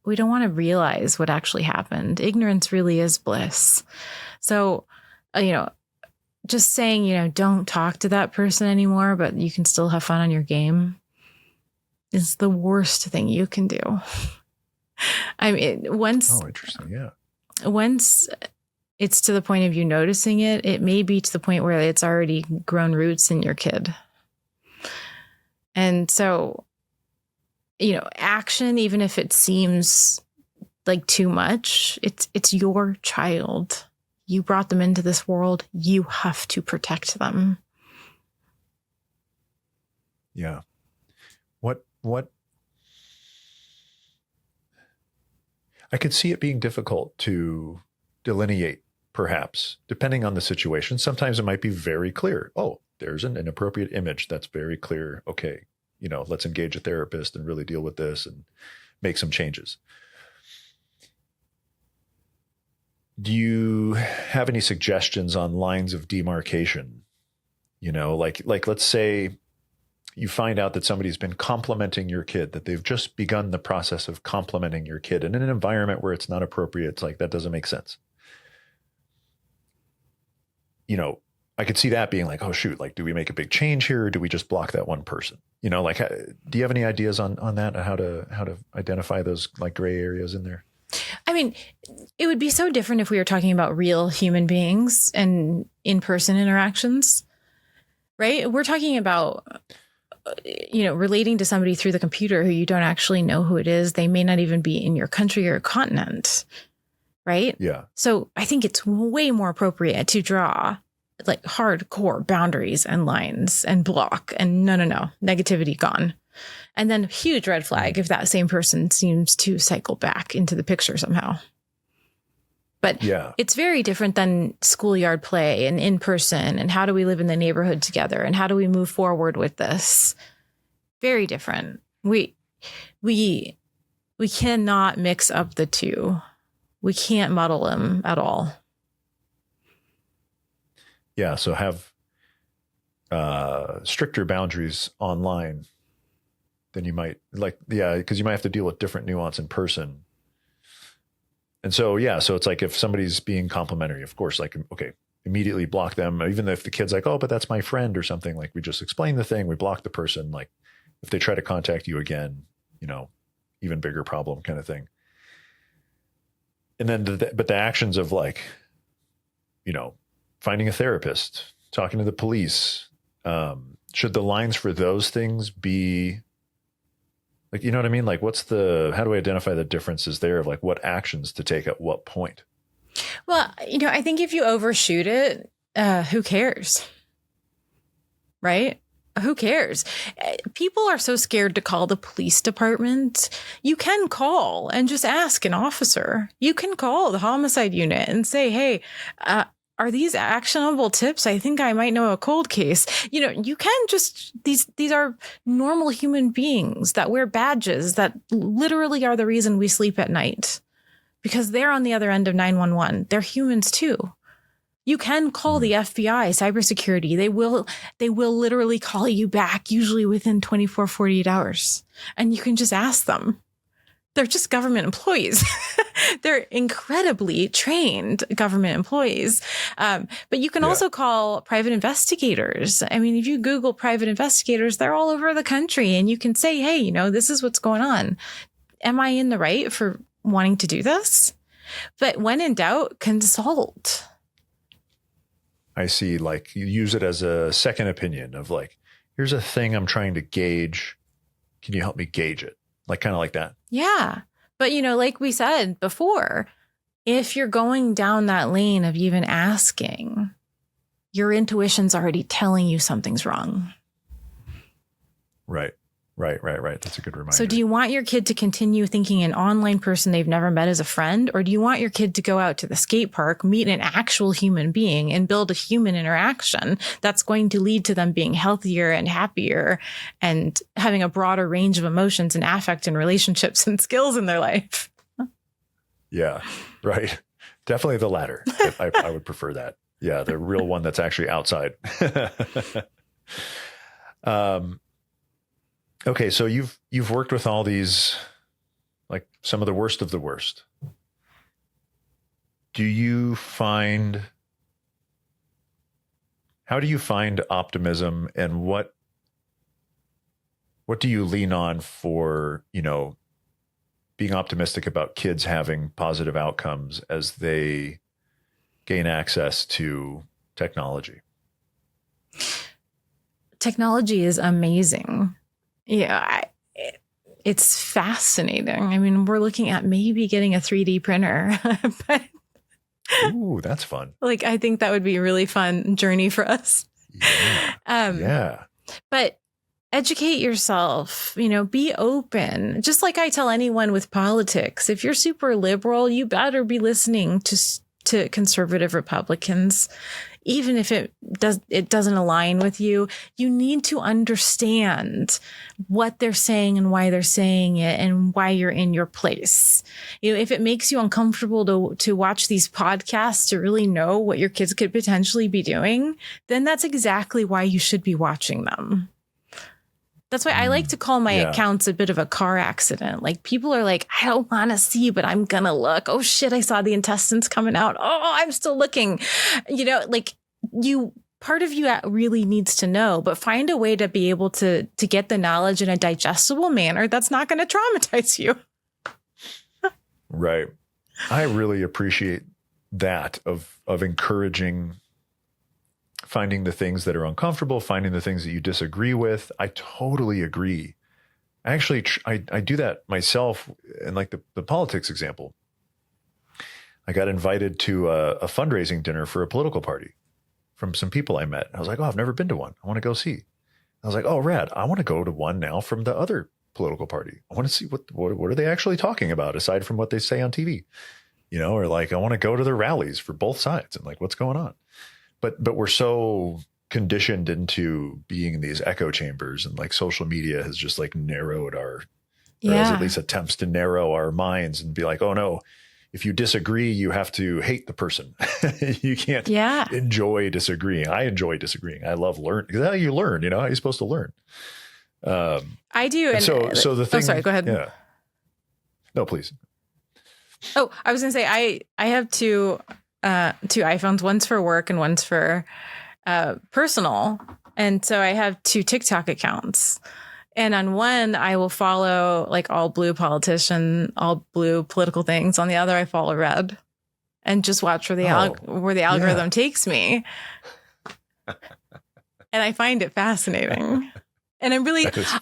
realize what actually happened. Ignorance really is bliss. So, you know, just saying, you know, don't talk to that person anymore, but you can still have fun on your game is the worst thing you can do. I mean, Oh, interesting. Yeah. Once it's to the point of you noticing it, it may be to the point where it's already grown roots in your kid. And so, you know, action, even if it seems like too much, it's your child. You brought them into this world. You have to protect them. Yeah. What I could see it being difficult to delineate, perhaps, depending on the situation. Sometimes it might be very clear. Oh, there's an inappropriate image. That's very clear. Okay, you know, let's engage a therapist and really deal with this and make some changes. Do you have any suggestions on lines of demarcation? You know, like let's say you find out that somebody's been complimenting your kid, that they've just begun the process of complimenting your kid, and in an environment where it's not appropriate, it's like, that doesn't make sense. You know, I could see that being like, oh, shoot, like, do we make a big change here, or do we just block that one person? You know, like, do you have any ideas on that, how to identify those like gray areas in there? I mean, it would be so different if we were talking about real human beings and in-person interactions, right? We're talking about, you know, relating to somebody through the computer who you don't actually know who it is. They may not even be in your country or continent, right? Yeah. So I think it's way more appropriate to draw like hardcore boundaries and lines and block and no, negativity gone. And then huge red flag if that same person seems to cycle back into the picture somehow. But it's very different than schoolyard play and in person and how do we live in the neighborhood together and how do we move forward with this? Very different. We cannot mix up the two. We can't muddle them at all. Yeah. So have stricter boundaries online than you might like. Yeah. Because you might have to deal with different nuance in person. And so, yeah, so it's like if somebody's being complimentary, of course, like, okay, immediately block them. Even if the kid's like, oh, but that's my friend or something, like we just explain the thing, we block the person. Like if they try to contact you again, you know, even bigger problem kind of thing. And then, but the actions of like, you know, finding a therapist, talking to the police, should the lines for those things be like, you know what I mean? Like how do I identify the differences there of like what actions to take at what point? Well, you know, I think if you overshoot it, who cares? Right? Who cares? People are so scared to call the police department. You can call and just ask an officer. You can call the homicide unit and say, hey, are these actionable tips? I think I might know a cold case. You know, you can just, these are normal human beings that wear badges that literally are the reason we sleep at night because they're on the other end of 911. They're humans too. You can call the FBI, cybersecurity. They will literally call you back, usually within 24, 48 hours. And you can just ask them. They're just government employees. They're incredibly trained government employees. But you can also call private investigators. I mean, if you Google private investigators, they're all over the country, and you can say, hey, you know, this is what's going on. Am I in the right for wanting to do this? But when in doubt, consult. I see. Like, you use it as a second opinion of like, here's a thing I'm trying to gauge. Can you help me gauge it? Like, kind of like that. Yeah. But, you know, like we said before, if you're going down that lane of even asking, your intuition's already telling you something's wrong. Right. That's a good reminder. So do you want your kid to continue thinking an online person they've never met as a friend? Or do you want your kid to go out to the skate park, meet an actual human being, and build a human interaction that's going to lead to them being healthier and happier and having a broader range of emotions and affect and relationships and skills in their life? Yeah, right. Definitely the latter. I would prefer that. Yeah, the real one that's actually outside. Okay, so you've worked with all these, like, some of the worst of the worst. How do you find optimism, and what do you lean on for, you know, being optimistic about kids having positive outcomes as they gain access to technology? Technology is amazing. Yeah, it's fascinating. I mean, we're looking at maybe getting a 3D printer, but ooh, that's fun. Like, I think that would be a really fun journey for us. Yeah. But educate yourself, you know, be open. Just like I tell anyone with politics, if you're super liberal, you better be listening to conservative Republicans. Even if it doesn't align with you, you need to understand what they're saying and why they're saying it and why you're in your place. You know, if it makes you uncomfortable to watch these podcasts to really know what your kids could potentially be doing, then that's exactly why you should be watching them. That's why I like to call my accounts a bit of a car accident. Like, people are like, I don't want to see, but I'm going to look. Oh shit, I saw the intestines coming out. Oh, I'm still looking. You know, like, part of you really needs to know, but find a way to be able to get the knowledge in a digestible manner that's not going to traumatize you. Right. I really appreciate that of encouraging, finding the things that are uncomfortable, finding the things that you disagree with. I totally agree. Actually, I do that myself in, like, the politics example. I got invited to a fundraising dinner for a political party from some people I met. I was like, oh, I've never been to one. I want to go see. I was like, oh, rad. I want to go to one now from the other political party. I want to see what are they actually talking about aside from what they say on TV, you know, or like, I want to go to the rallies for both sides and like, what's going on? But we're so conditioned into being in these echo chambers, and like social media has just like narrowed or has at least attempts to narrow our minds and be like, oh no, if you disagree, you have to hate the person. You can't enjoy disagreeing. I enjoy disagreeing. I love learning, because how you learn, you know, how you're supposed to learn. I do. And so the thing, sorry, go ahead. Yeah. No, please. Oh, I was going to say, I have two iPhones, one's for work and one's for personal. And so I have two TikTok accounts. And on one, I will follow like all blue political things. On the other, I follow red and just watch where the algorithm takes me. And I find it fascinating. And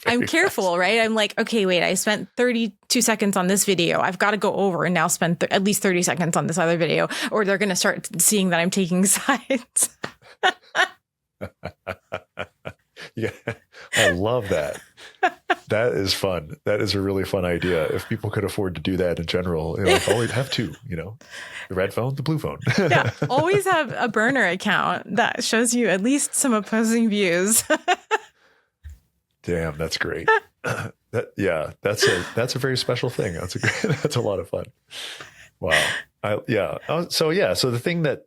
I'm careful, right? I'm like, okay, wait, I spent 32 seconds on this video. I've got to go over and now spend at least 30 seconds on this other video, or they're going to start seeing that I'm taking sides. Yeah, I love that. That is fun. That is a really fun idea. If people could afford to do that in general, you know, like always have two, you know, the red phone, the blue phone. Yeah, always have a burner account that shows you at least some opposing views. Damn, that's great. That's a very special thing. That's a lot of fun. Wow. So the thing that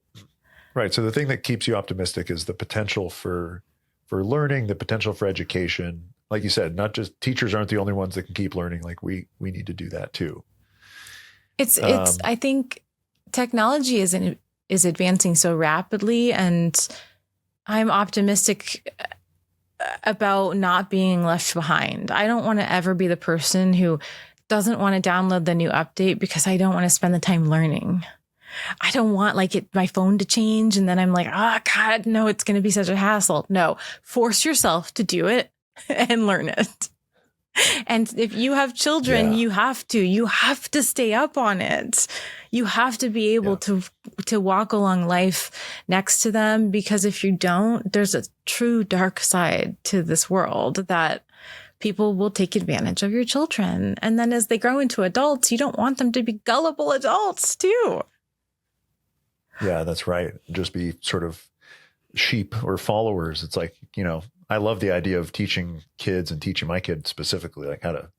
Right. So the thing that keeps you optimistic is the potential for learning, the potential for education. Like you said, not just teachers aren't the only ones that can keep learning. Like we need to do that too. It's I think technology is advancing so rapidly, and I'm optimistic about not being left behind. I don't want to ever be the person who doesn't want to download the new update because I don't want to spend the time learning. I don't want my phone to change and then I'm like, oh God, no, it's going to be such a hassle. No, force yourself to do it and learn it. And if you have children, you have to stay up on it. You have to be able to walk along life next to them, because if you don't, there's a true dark side to this world that people will take advantage of your children. And then as they grow into adults, you don't want them to be gullible adults too. Yeah, that's right. Just be sort of sheep or followers. It's like, I love the idea of teaching kids and teaching my kids specifically, like how to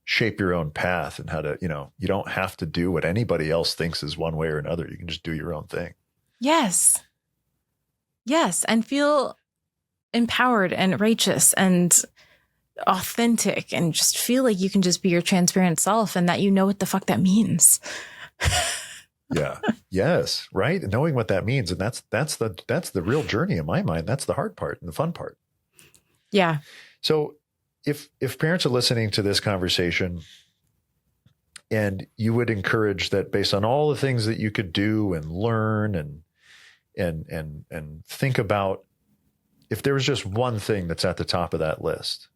shape your own path and how to, you don't have to do what anybody else thinks is one way or another. You can just do your own thing. Yes. Yes. And feel empowered and righteous and authentic, and just feel like you can just be your transparent self and that you know what the fuck that means. Yeah. Yes. Right. Knowing what that means. And that's the real journey in my mind. That's the hard part and the fun part. Yeah. So if parents are listening to this conversation and you would encourage that based on all the things that you could do and learn and think about, if there was just one thing that's at the top of that list,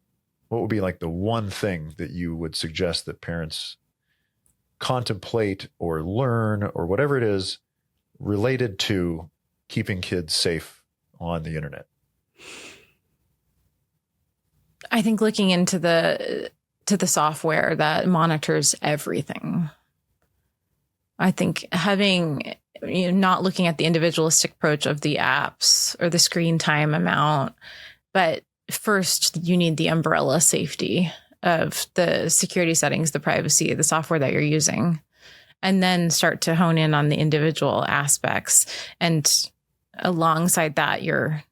what would be like the one thing that you would suggest that parents contemplate or learn or whatever it is related to keeping kids safe on the internet? I think looking into the software that monitors everything. I think having, not looking at the individualistic approach of the apps or the screen time amount, but first you need the umbrella safety of the security settings, the privacy, the software that you're using, and then start to hone in on the individual aspects. And alongside that, you're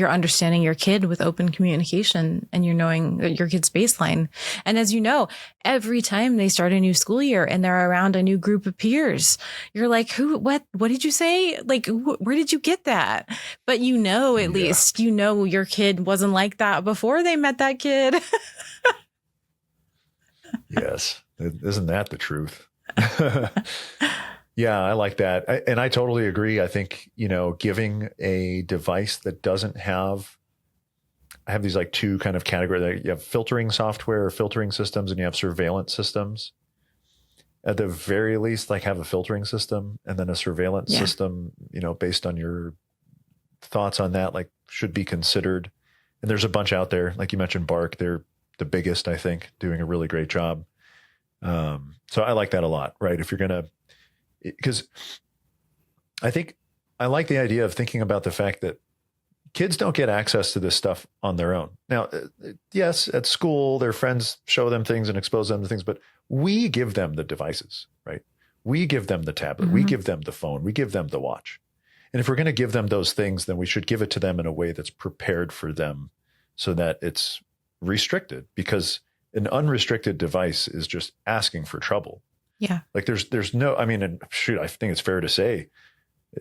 understanding your kid with open communication, and you're knowing your kid's baseline. And as you know, every time they start a new school year and they're around a new group of peers, you're like, what did you say? Like, where did you get that? But at least, your kid wasn't like that before they met that kid. Yes. Isn't that the truth? Yeah, I like that. And I totally agree. I think, giving a device that doesn't have, I have these like two kind of categories. You have filtering software or filtering systems, and you have surveillance systems. At the very least, like have a filtering system and then a surveillance system, based on your thoughts on that, like should be considered. And there's a bunch out there. Like you mentioned, Bark, they're the biggest, I think, doing a really great job. So I like that a lot, right? If you're going to, because I think I like the idea of thinking about the fact that kids don't get access to this stuff on their own. Now, yes, at school, their friends show them things and expose them to things, but we give them the devices, right? We give them the tablet, we give them the phone, we give them the watch. And if we're going to give them those things, then we should give it to them in a way that's prepared for them so that it's restricted, because an unrestricted device is just asking for trouble. Yeah. Like there's no, I mean, shoot, I think it's fair to say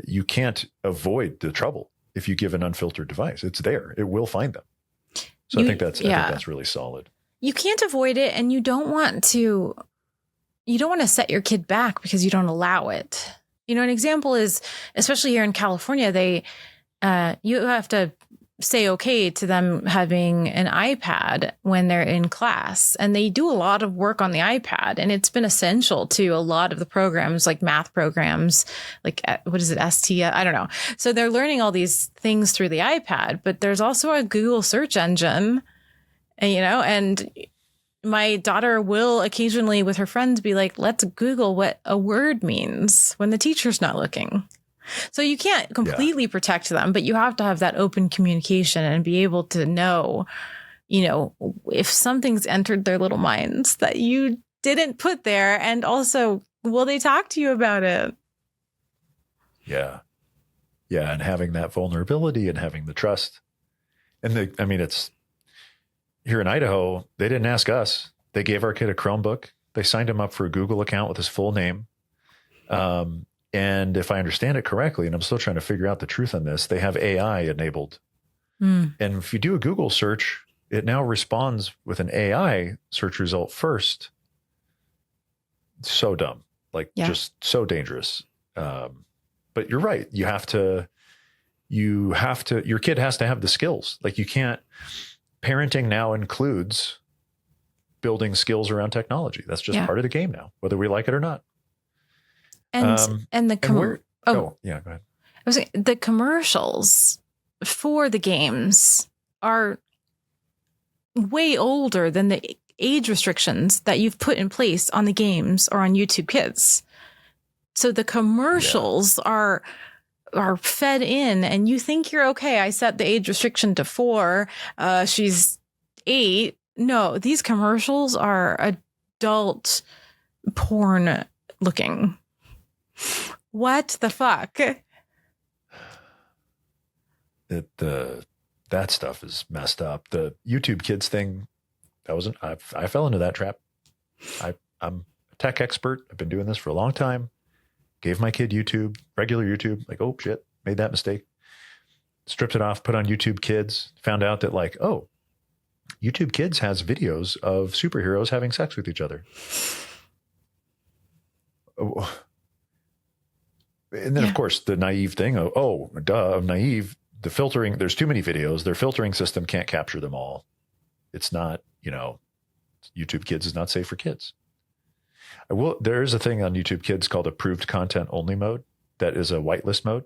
you can't avoid the trouble if you give an unfiltered device. It's there. It will find them. So I think that's really solid. You can't avoid it, and you don't want to set your kid back because you don't allow it. An example is, especially here in California, you have to say okay to them having an iPad when they're in class, and they do a lot of work on the iPad, and it's been essential to a lot of the programs, like math programs, like what is it, ST? I don't know. So they're learning all these things through the iPad, but there's also a Google search engine, and my daughter will occasionally with her friends be like, let's Google what a word means when the teacher's not looking. So you can't completely protect them, but you have to have that open communication and be able to know, if something's entered their little minds that you didn't put there. And also, will they talk to you about it? Yeah. Yeah. And having that vulnerability and having the trust. And it's here in Idaho, they didn't ask us. They gave our kid a Chromebook. They signed him up for a Google account with his full name. And if I understand it correctly, and I'm still trying to figure out the truth on this, they have AI enabled. And if you do a Google search, it now responds with an AI search result first. So dumb, just so dangerous. But you're right. Your kid has to have the skills. Like, you can't, parenting now includes building skills around technology. That's just part of the game now, whether we like it or not. And the go ahead. The commercials for the games are way older than the age restrictions that you've put in place on the games or on YouTube Kids. So the commercials are fed in, and you think you're okay. I set the age restriction to 4. She's 8. No, these commercials are adult porn looking. What the fuck? That stuff is messed up. The YouTube Kids thing, I fell into that trap. I'm a tech expert. I've been doing this for a long time. Gave my kid YouTube, regular YouTube, like, oh shit, made that mistake. Stripped it off, put on YouTube Kids, found out that YouTube Kids has videos of superheroes having sex with each other. Oh. And then, of course, the naive thing, I'm naive. The filtering, there's too many videos. Their filtering system can't capture them all. It's not, YouTube Kids is not safe for kids. There is a thing on YouTube Kids called approved content only mode. That is a whitelist mode.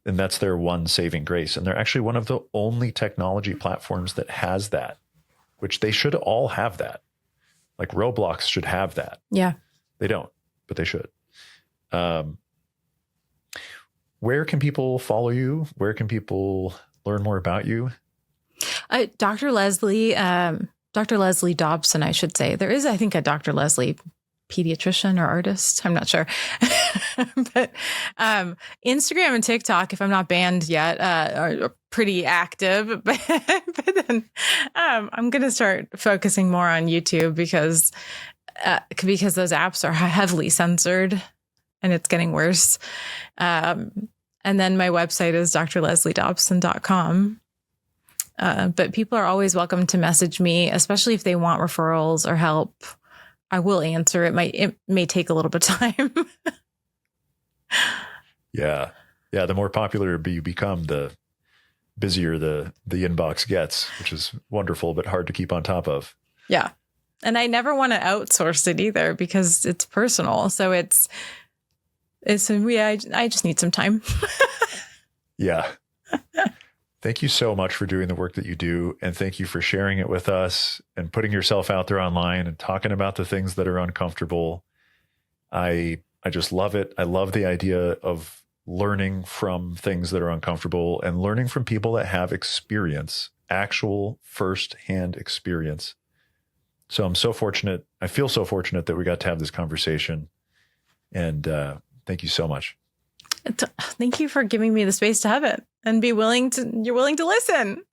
And that's their one saving grace. And they're actually one of the only technology platforms that has that, which they should all have that. Like Roblox should have that. Yeah. They don't, but they should. Where can people follow you? Where can people learn more about you? Dr. Leslie Dobson, I should say. There is, I think, a Dr. Leslie pediatrician or artist. I'm not sure. But Instagram and TikTok, if I'm not banned yet, are pretty active. But then I'm going to start focusing more on YouTube because those apps are heavily censored and it's getting worse. And then my website is drlesliedobson.com. But people are always welcome to message me, especially if they want referrals or help. I will answer. It may take a little bit of time. Yeah. The more popular you become, the busier the inbox gets, which is wonderful, but hard to keep on top of. Yeah. And I never want to outsource it either because it's personal. So I just need some time. Yeah. Thank you so much for doing the work that you do. And thank you for sharing it with us and putting yourself out there online and talking about the things that are uncomfortable. I just love it. I love the idea of learning from things that are uncomfortable and learning from people that have experience, actual firsthand experience. So I'm so fortunate. I feel so fortunate that we got to have this conversation. And thank you so much. Thank you for giving me the space to have it and you're willing to listen.